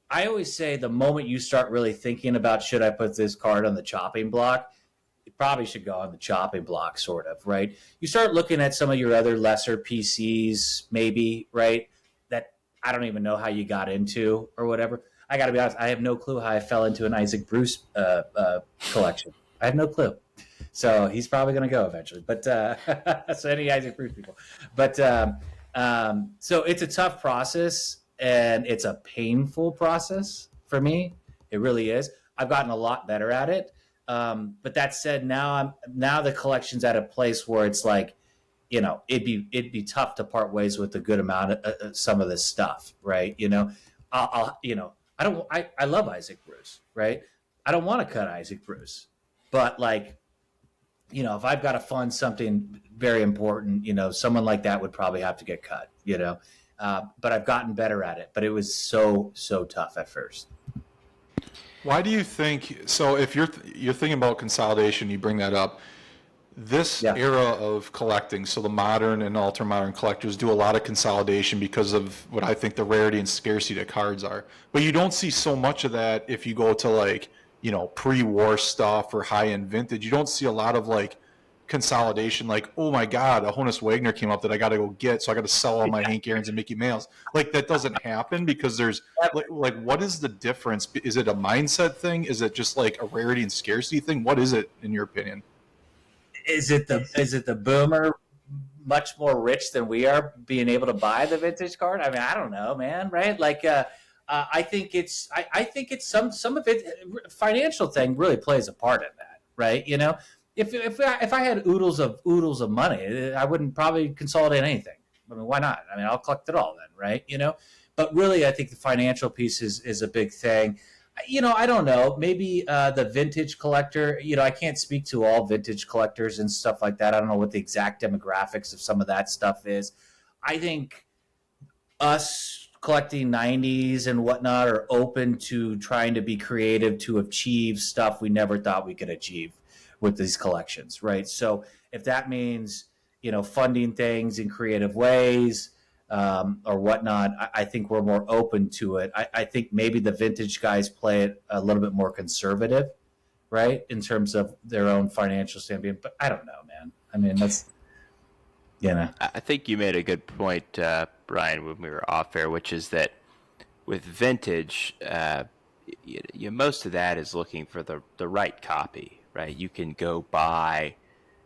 I always say the moment you start really thinking about, should I put this card on the chopping block, it probably should go on the chopping block, sort of, right? You start looking at some of your other lesser PCs, maybe, right? That I don't even know how you got into or whatever. I got to be honest, I have no clue how I fell into an Isaac Bruce collection. I have no clue. So he's probably going to go eventually. But so any Isaac Bruce people. But so it's a tough process, and it's a painful process for me. It really is. I've gotten a lot better at it. But that said, now the collection's at a place where it's like, it'd be tough to part ways with a good amount of some of this stuff, right? I love Isaac Bruce, right? I don't want to cut Isaac Bruce, but like, if I've got to fund something very important, someone like that would probably have to get cut, but I've gotten better at it. But it was so tough at first. Why do you think so? If you're thinking about consolidation, you bring that up. This Yeah. era of collecting, so the modern and ultra modern collectors do a lot of consolidation because of what I think the rarity and scarcity of cards are. But you don't see so much of that if you go to like, pre-war stuff or high-end vintage. You don't see a lot of like consolidation, like, oh my God, a Honus Wagner came up that I got to go get, so I got to sell all my Hank Aaron's and Mickey Mails. Like that doesn't happen because there's like what is the difference? Is it a mindset thing? Is it just like a rarity and scarcity thing? What is it in your opinion? Is it the boomer much more rich than we are being able to buy the vintage card? I mean, I don't know, man. Right? Like, I think I think it's some of it. Financial thing really plays a part in that, right? If I had oodles of money, I wouldn't probably consolidate anything. I mean, why not? I mean, I'll collect it all then, right? But really, I think the financial piece is a big thing. I don't know. Maybe the vintage collector. I can't speak to all vintage collectors and stuff like that. I don't know what the exact demographics of some of that stuff is. I think us collecting 90s and whatnot are open to trying to be creative to achieve stuff we never thought we could achieve with these collections, right? So if that means funding things in creative ways, or whatnot, I think we're more open to it. I think maybe the vintage guys play it a little bit more conservative, right, in terms of their own financial standpoint. But I don't know, man. I mean, that's I think you made a good point, Brian, when we were off air, which is that with vintage, most of that is looking for the right copy, right? You can go buy.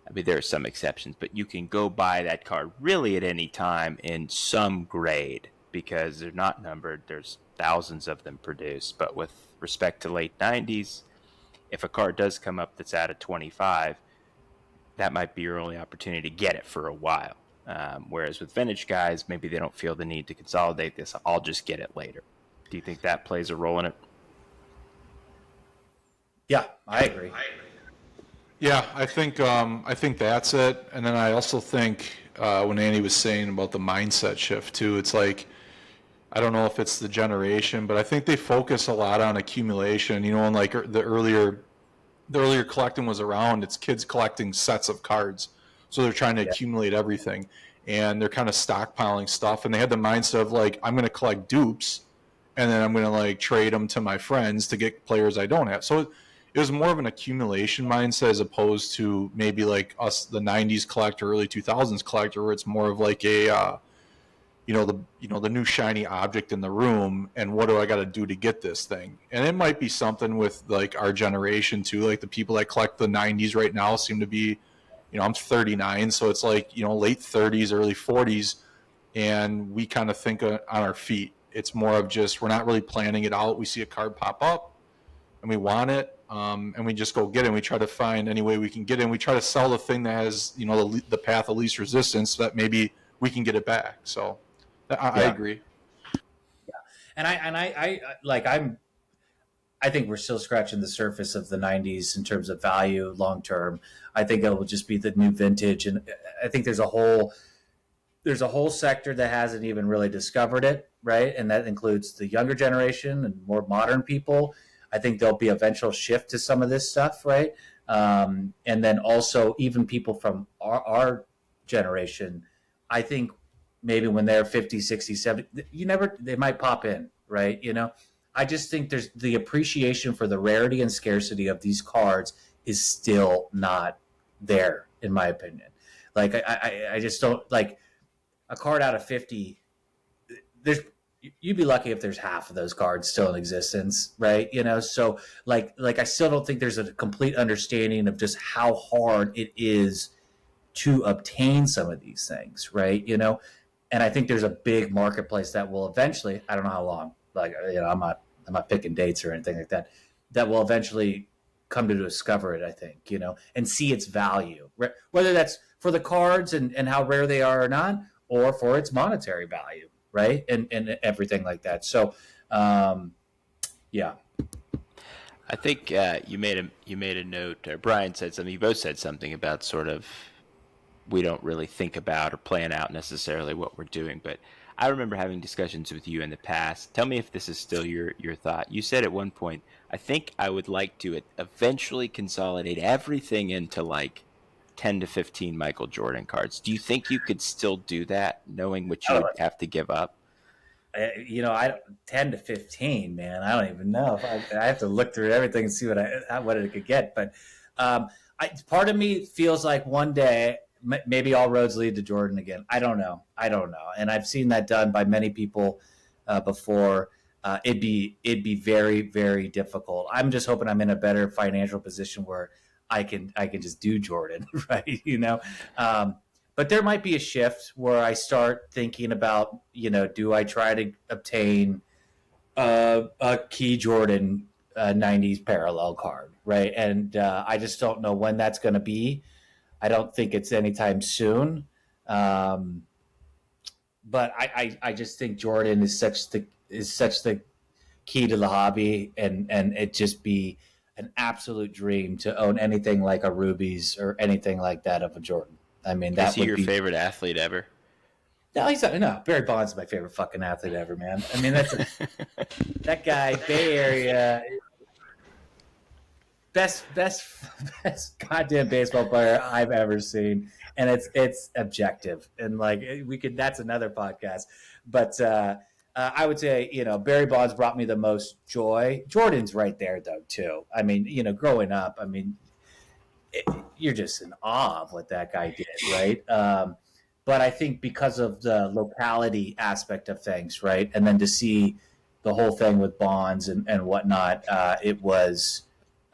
I mean, there are some exceptions, but you can go buy that card really at any time in some grade because they're not numbered. There's thousands of them produced. But with respect to late 90s, if a card does come up that's out of 25, that might be your only opportunity to get it for a while. Whereas with vintage guys, maybe they don't feel the need to consolidate this. I'll just get it later. Do you think that plays a role in it? Yeah, I agree. Yeah, I think that's it. And then I also think when Andy was saying about the mindset shift too, it's like I don't know if it's the generation, but I think they focus a lot on accumulation. And like the earlier collecting was around, it's kids collecting sets of cards, so they're trying to accumulate everything, and they're kind of stockpiling stuff. And they had the mindset of like, I'm going to collect dupes, and then I'm going to like trade them to my friends to get players I don't have. So it was more of an accumulation mindset as opposed to maybe like us, the 90s collector, early 2000s collector, where it's more of like a, the new shiny object in the room, and what do I got to do to get this thing? And it might be something with like our generation too. Like the people that collect the 90s right now seem to be, I'm 39, so it's like, late 30s, early 40s, and we kind of think on our feet. It's more of just, we're not really planning it out. We see a card pop up and we want it. And we just go get it. And we try to find any way we can get it. And we try to sell the thing that has, the path of least resistance, so that maybe we can get it back. So I agree. Yeah, and I think we're still scratching the surface of the 90s in terms of value long term. I think it will just be the new vintage, and I think there's a whole sector that hasn't even really discovered it, right? And that includes the younger generation and more modern people. I think there'll be eventual shift to some of this stuff, right? And then also even people from our generation, I think maybe when they're 50, 60, 70, they might pop in, right? I just think there's the appreciation for the rarity and scarcity of these cards is still not there, in my opinion. Like, I just don't, like, a card out of 50, you'd be lucky if there's half of those cards still in existence, right? So like I still don't think there's a complete understanding of just how hard it is to obtain some of these things, right? And I think there's a big marketplace that will eventually, I don't know how long, like, I'm not picking dates or anything like that, that will eventually come to discover it, I think, and see its value, right? Whether that's for the cards and how rare they are or not, or for its monetary value, right? And everything like that. So, yeah. I think you made a note, or Brian said something. You both said something about sort of we don't really think about or plan out necessarily what we're doing, but I remember having discussions with you in the past. Tell me if this is still your thought. You said at one point, I think I would like to eventually consolidate everything into like 10 to 15 Michael Jordan cards. Do you think you could still do that, knowing what you would have to give up? I 10 to 15, man. I don't even know if I have to look through everything and see what it could get. But part of me feels like one day maybe all roads lead to Jordan again. I don't know. And I've seen that done by many people before. It'd be very, very difficult. I'm just hoping I'm in a better financial position where I can just do Jordan, right? But there might be a shift where I start thinking about, do I try to obtain a key Jordan 90s parallel card, right? And I just don't know when that's going to be. I don't think it's anytime soon. But I just think Jordan is such the key to the hobby, and it just be an absolute dream to own anything like a Ruby's or anything like that of a Jordan. I mean, that is he your favorite athlete ever? No, Barry Bonds is my favorite fucking athlete ever, man. I mean, that guy, Bay Area, best goddamn baseball player I've ever seen, and it's objective, and like that's another podcast. But I would say, Barry Bonds brought me the most joy. Jordan's right there though too. I mean, growing up, you're just in awe of what that guy did, right? But I think because of the locality aspect of things, right, and then to see the whole thing with Bonds and whatnot, it was,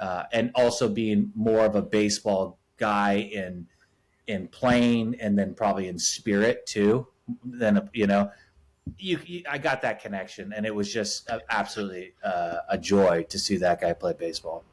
and also being more of a baseball guy in playing and then probably in spirit too. Then I got that connection, and it was just absolutely a joy to see that guy play baseball.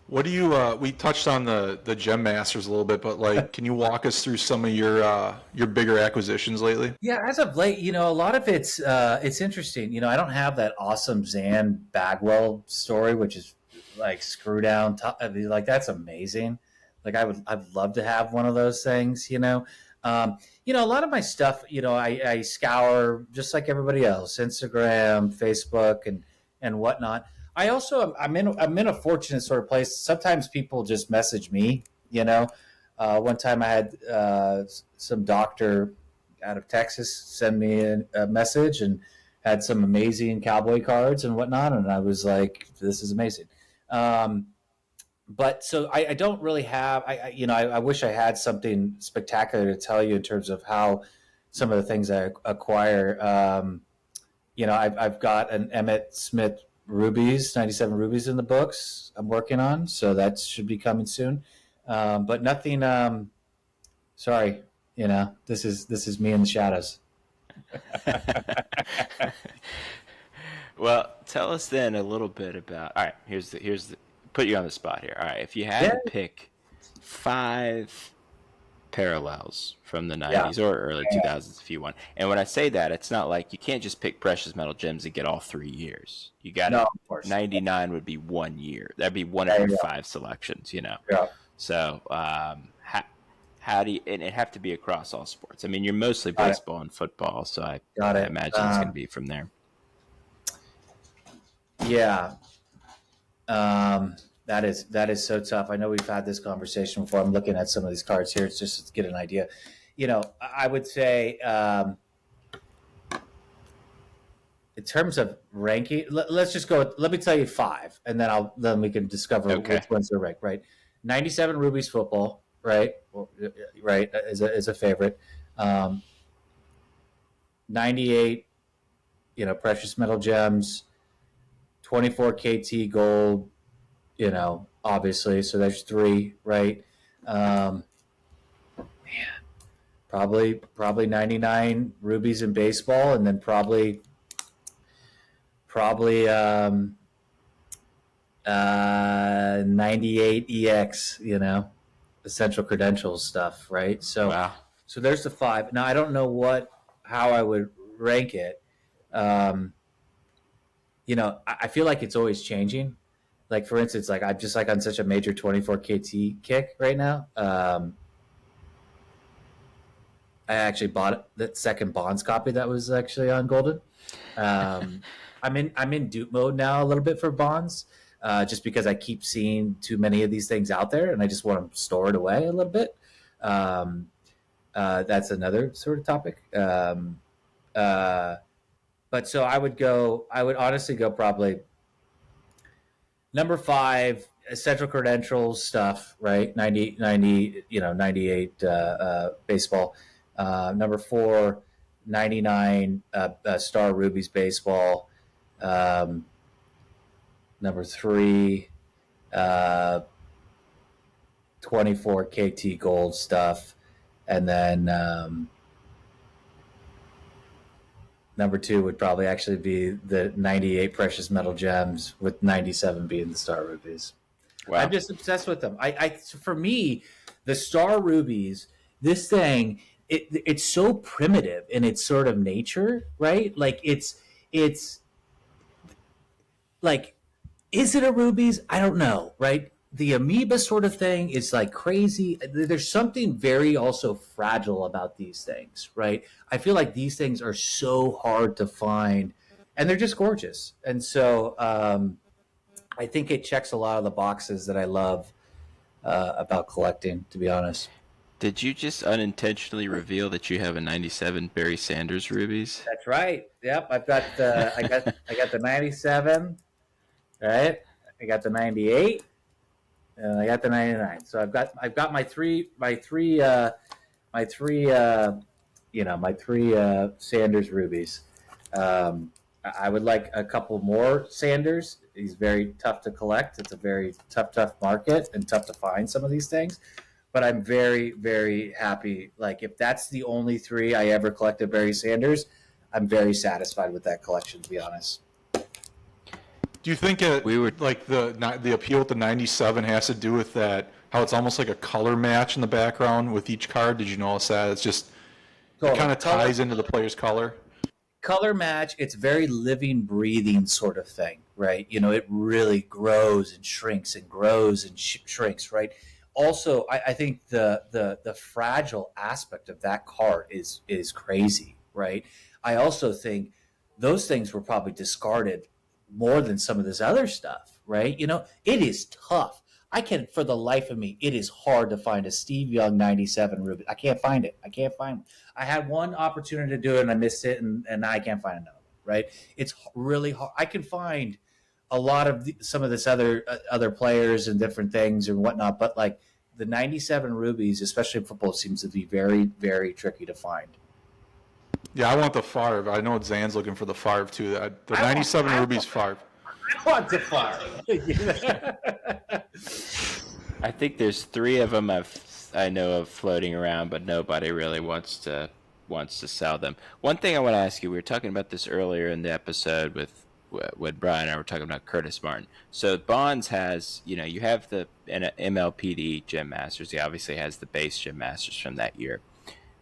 What do you? We touched on the Gem Masters a little bit, but like, can you walk us through some of your bigger acquisitions lately? Yeah, as of late, a lot of it's interesting. I don't have that awesome Zan Bagwell story, which is like screw down. Like that's amazing. Like I'd love to have one of those things. A lot of my stuff, I scour just like everybody else, Instagram, Facebook, and whatnot. I also I'm in a fortunate sort of place. Sometimes people just message me. One time I had some doctor out of Texas send me a message and had some amazing cowboy cards and whatnot, and I was like, "This is amazing." But so I don't really have. I wish I had something spectacular to tell you in terms of how some of the things I acquire. I've got an Emmett Smith Rubies, 97 Rubies in the books I'm working on, so that should be coming soon. But nothing. Sorry, this is me in the shadows. Well, tell us then a little bit about. All right, here's the put you on the spot here. All right, if you had to pick 5 parallels from the 90s or early 2000s if you want. And when I say that, it's not like you can't just pick precious metal gems and get all 3 years. You got to 99 would be 1 year. That'd be one out of 5 selections, Yeah. So, how do you, and it have to be across all sports. I mean, you're mostly baseball and football, so I imagine it's going to be from there. Yeah. That is so tough. I know we've had this conversation before. I'm looking at some of these cards here just to get an idea. I would say in terms of ranking, let's just go. Let me tell you 5, and then we can discover which ones are ranked. Right, 97 Rubies football. Right, is a favorite. 98, precious metal gems. 24 KT gold. Obviously, so there's 3, right? Probably 99 Rubies in baseball, and then probably 98 EX, essential credentials stuff, right? So, So there's the 5. Now I don't know how I would rank it. I feel like it's always changing. Like, for instance, like I'm just like on such a major 24 KT kick right now. I actually bought that second Bonds copy that was actually on Golden. Um, I'm in dupe mode now a little bit for Bonds, just because I keep seeing too many of these things out there, and I just want to store it away a little bit. Um, that's another sort of topic. Uh, but so I would honestly go probably number 5, essential credentials stuff, right? 98 baseball. Number 4, 99 Star Rubies baseball. Um, Number 3, uh, 24 KT gold stuff. And then number 2 would probably actually be the 98 precious metal gems, with 97 being the Star Rubies. Wow. I'm just obsessed with them. For me, the Star Rubies, this thing, it's so primitive in its sort of nature, right? Like it's like, is it a rubies? I don't know, right? The amoeba sort of thing is like crazy. There's something very also fragile about these things, right? I feel like these things are so hard to find, and they're just gorgeous. And so I think it checks a lot of the boxes that I love about collecting, to be honest. Did you just unintentionally reveal that you have a 97 Barry Sanders rubies? That's right. Yep, I got the 97, right? I got the 98, and I got the 99. So I've got my three Sanders rubies. I would like a couple more Sanders. He's very tough to collect. It's a very tough market and tough to find some of these things. But I'm very, very happy. Like, if that's the only 3 I ever collected Barry Sanders, I'm very satisfied with that collection, to be honest. Do you think like the appeal with the 97 has to do with that, how it's almost like a color match in the background with each card? Did you notice that? It's just, it kind of ties into the player's color. Color match, it's very living, breathing sort of thing, right? It really grows and shrinks and grows and shrinks, right? Also, I think the fragile aspect of that card is crazy, right? I also think those things were probably discarded more than some of this other stuff, right? It is tough. For the life of me, it is hard to find a Steve Young 97 Ruby. I can't find it. I had one opportunity to do it and I missed it, and now I can't find another one, right? It's really hard. I can find a lot of some of this other players and different things and whatnot, but like the 97 rubies, especially in football, seems to be very, very tricky to find. Yeah, I want the Favre. I know Zan's looking for the Favre too. The 97 rubies Favre. I want the Favre. I think there's 3 of them I know of floating around, but nobody really wants to sell them. One thing I want to ask you, we were talking about this earlier in the episode with Brian and I were talking about Curtis Martin. So Bonds has, you have the MLPD Gem Masters. He obviously has the base Gem Masters from that year.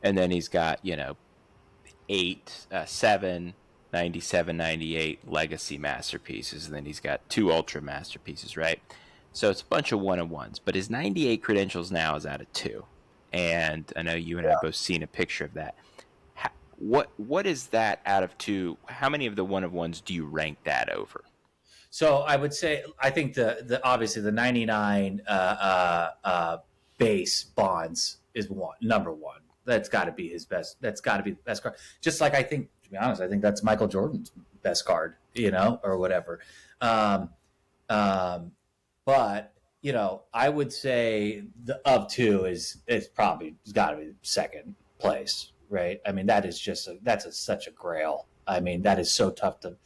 And then he's got, 7, 97, 98 legacy masterpieces. And then he's got 2 ultra masterpieces, right? So it's a bunch of 1-of-1s. But his 98 credentials now is out of 2. And I know you and I both seen a picture of that. What is that out of 2? How many of the 1-of-1s do you rank that over? So I would say, I think the obviously the 99 base Bonds is number 1. That's got to be his best. That's got to be the best card. Just like, I think, to be honest, I think that's Michael Jordan's best card, or whatever. But I would say the of 2 is probably got to be second place. Right. I mean, that is just such a grail. I mean, that is so tough to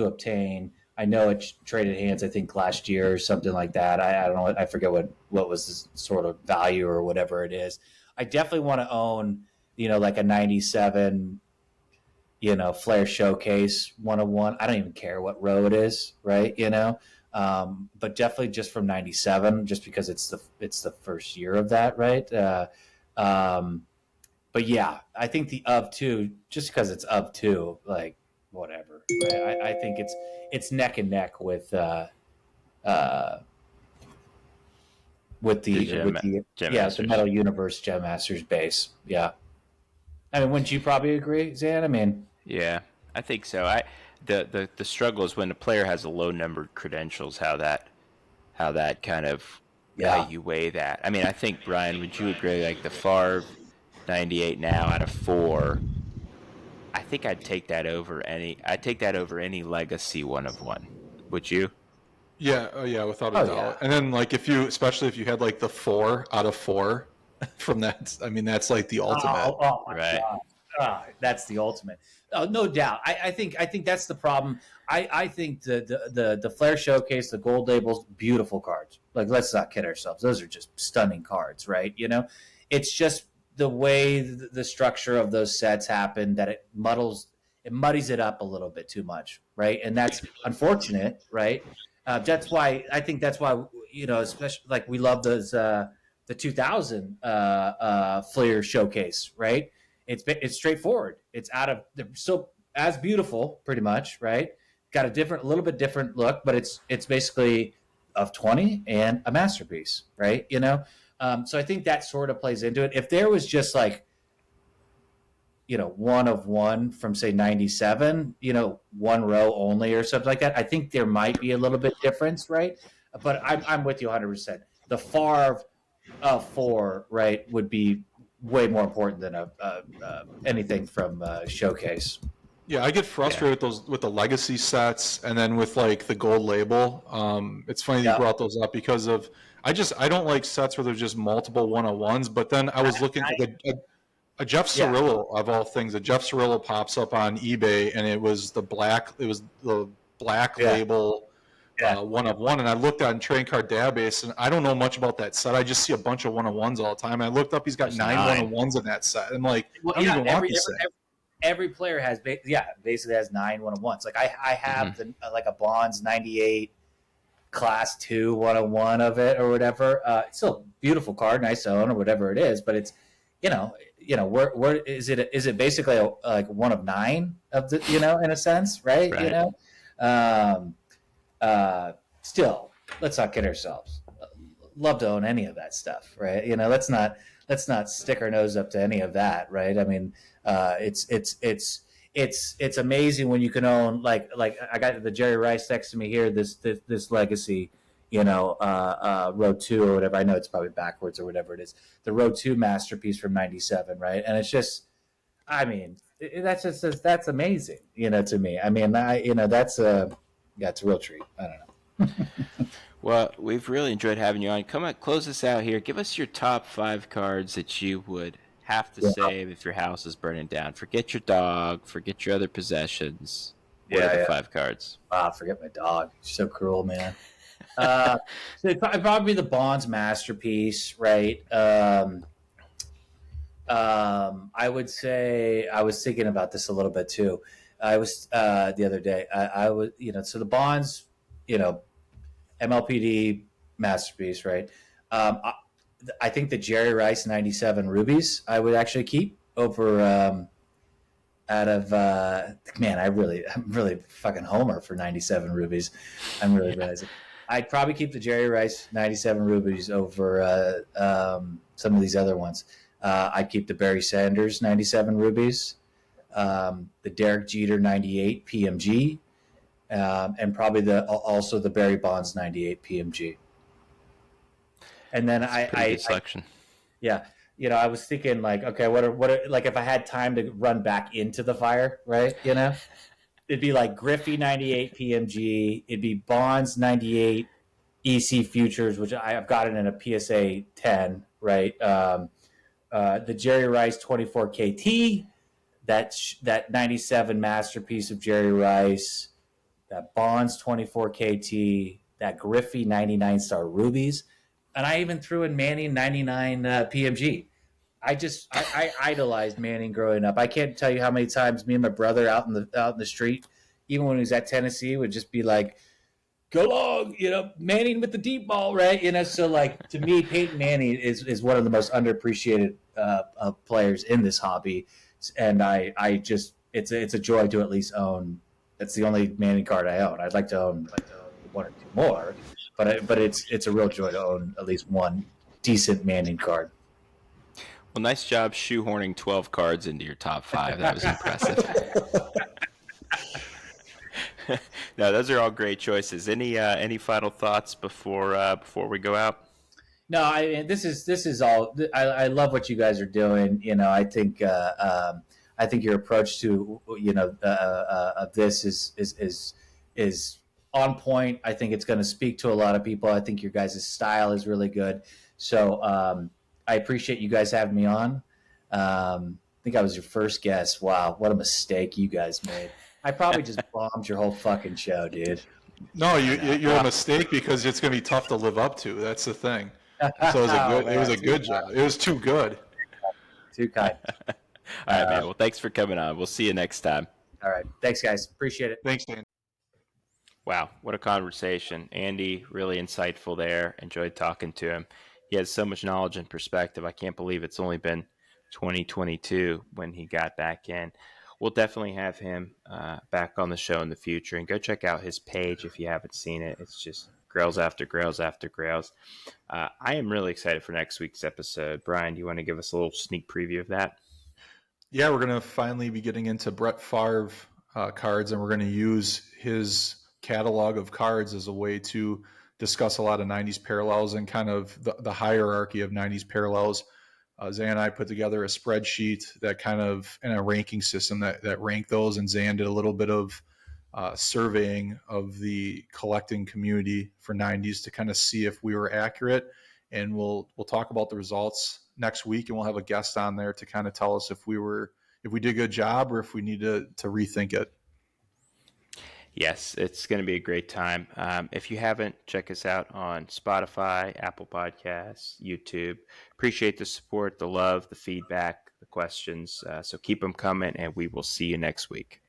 obtain. I know it traded hands, I think last year or something like that. I don't know. I forget what was the sort of value or whatever it is. I definitely want to own, like a 97, Flair Showcase 1-of-1. I don't even care what row it is. Right. But definitely just from 97, just because it's the first year of that. Right. But yeah, I think the of 2, just because it's of 2, like whatever. Right? I think it's neck and neck with the Gem the Metal Universe Gem Masters base. Yeah. I mean, wouldn't you probably agree, Zan? I mean, Yeah, I think so. The struggle is when a player has a low numbered credentials, how that kind of how yeah. you weigh that. I mean, I think Brian, would you agree? Like the Favre 98 now out of four, I think I'd take that over any. I'd take that over any legacy one of one. Would you? Yeah, yeah, without a Oh doubt. yeah. And then like especially if you had like the 4 out of 4 from that, I mean that's like the ultimate. Oh my Right. god. That's the ultimate. Oh, no doubt. I think that's the problem. I think the Flair Showcase, the gold labels, beautiful cards. Like, let's not kid ourselves. Those are just stunning cards, right? It's just the way the structure of those sets happen that it muddies it up a little bit too much, right? And that's unfortunate, right? That's why especially like we love those the 2000 Flair Showcase, right? It's straightforward. It's they're still as beautiful, pretty much, right? Got a little bit different look, but it's basically of 20 and a masterpiece, right? So I think that sort of plays into it. If there was just like one of one from say 97, one row only or something like that, I think there might be a little bit difference, right? But I'm with you 100%. The Favre four, right, would be way more important than anything from Showcase. Yeah, I get frustrated with those with the legacy sets and then with like the gold label. It's funny that you Yeah. brought those up because of I don't like sets where there's just multiple 101s. But then I was looking like a Jeff Yeah. Cirillo of all things. A Jeff Cirillo pops up on eBay and it was the black Yeah. label. Yeah. 1 of 1, and I looked on Trading Card Database, and I don't know much about that set. I just see a bunch of 1 of 1s all the time. I looked up; he's got There's 9 9. 1 of 1s in that set. I'm like, Well, I don't even want this set. every player has basically has 9 1-of-1s. Like I have like a Bonds 98 Class 2 101 of it or whatever. It's still a beautiful card, nice to own or whatever it is, but it's where is it basically like 1 of 9 of the in a sense, right? Right. Still, let's not kid ourselves. Love to own any of that stuff, right? Let's not stick our nose up to any of that, right? I mean, it's amazing when you can own like I got the Jerry Rice next to me here. This legacy, row 2 or whatever. I know it's probably backwards or whatever it is. The row 2 masterpiece from '97, right? And it's just, I mean, that's amazing, to me. I mean, that's it's a real treat. I don't know. Well, we've really enjoyed having you on. Come on, close us out here. Give us your top 5 cards that you would have to save if your house is burning down. Forget your dog. Forget your other possessions. What are the 5 cards? Forget my dog. She's so cruel, man. So it'd probably be the Bonds masterpiece, right? I would say I was thinking about this a little bit too. I was the other day. I was, so the Bonds, MLPD masterpiece, right? I think the Jerry Rice 97 Rubies I would actually keep over out of man. I'm really fucking homer for 97 Rubies. I'm really realizing. I'd probably keep the Jerry Rice 97 Rubies over some of these other ones. I'd keep the Barry Sanders 97 Rubies, the Derek Jeter 98 PMG, and probably also the Barry Bonds 98 PMG. And then Good selection. I was thinking like, okay, what are like if I had time to run back into the fire, right? It'd be like Griffey 98 PMG. It'd be Bonds 98 EC Futures, which I've got it in a PSA 10, right? The Jerry Rice 24 KT, that 97 masterpiece of Jerry Rice, that Bonds 24 KT, that Griffey 99 Star Rubies, and I even threw in Manning 99 PMG. I idolized Manning growing up. I can't tell you how many times me and my brother out in the street, even when he was at Tennessee, would just be like, "Go long, Manning with the deep ball, right?" So like to me, Peyton Manning is one of the most underappreciated players in this hobby, and I just it's a joy to at least own. That's the only Manning card I own. I'd like to own 1 or 2 more, but it's a real joy to own at least one decent Manning card. Well, nice job shoehorning 12 cards into your top five. That was impressive. No, those are all great choices. Any final thoughts before we go out? No, this is all. I love what you guys are doing. I think your approach to of this is on point. I think it's going to speak to a lot of people. I think your guys' style is really good. So I appreciate you guys having me on. I think I was your first guest. Wow, what a mistake you guys made. I probably just bombed your whole fucking show, dude. No, you're a mistake because it's going to be tough to live up to. That's the thing. So it was a good job. It was too good. Too kind. All right, man. Well, thanks for coming on. We'll see you next time. All right. Thanks, guys. Appreciate it. Thanks, Dan. Wow, what a conversation. Andy, really insightful there. Enjoyed talking to him. He has so much knowledge and perspective. I can't believe it's only been 2022 when he got back in. We'll definitely have him back on the show in the future. And go check out his page if you haven't seen it. It's just Grails after Grails after Grails. I am really excited for next week's episode. Brian, do you want to give us a little sneak preview of that? Yeah, we're going to finally be getting into Brett Favre cards, and we're going to use his catalog of cards as a way to discuss a lot of 90s parallels and kind of the hierarchy of 90s parallels. Zan and I put together a spreadsheet that kind of, and a ranking system that ranked those, and Zan did a little bit of surveying of the collecting community for 90s to kind of see if we were accurate. And we'll talk about the results next week, and we'll have a guest on there to kind of tell us if we did a good job or if we need to rethink it. Yes, it's going to be a great time. If you haven't, check us out on Spotify, Apple Podcasts, YouTube. Appreciate the support, the love, the feedback, the questions. So keep them coming, and we will see you next week.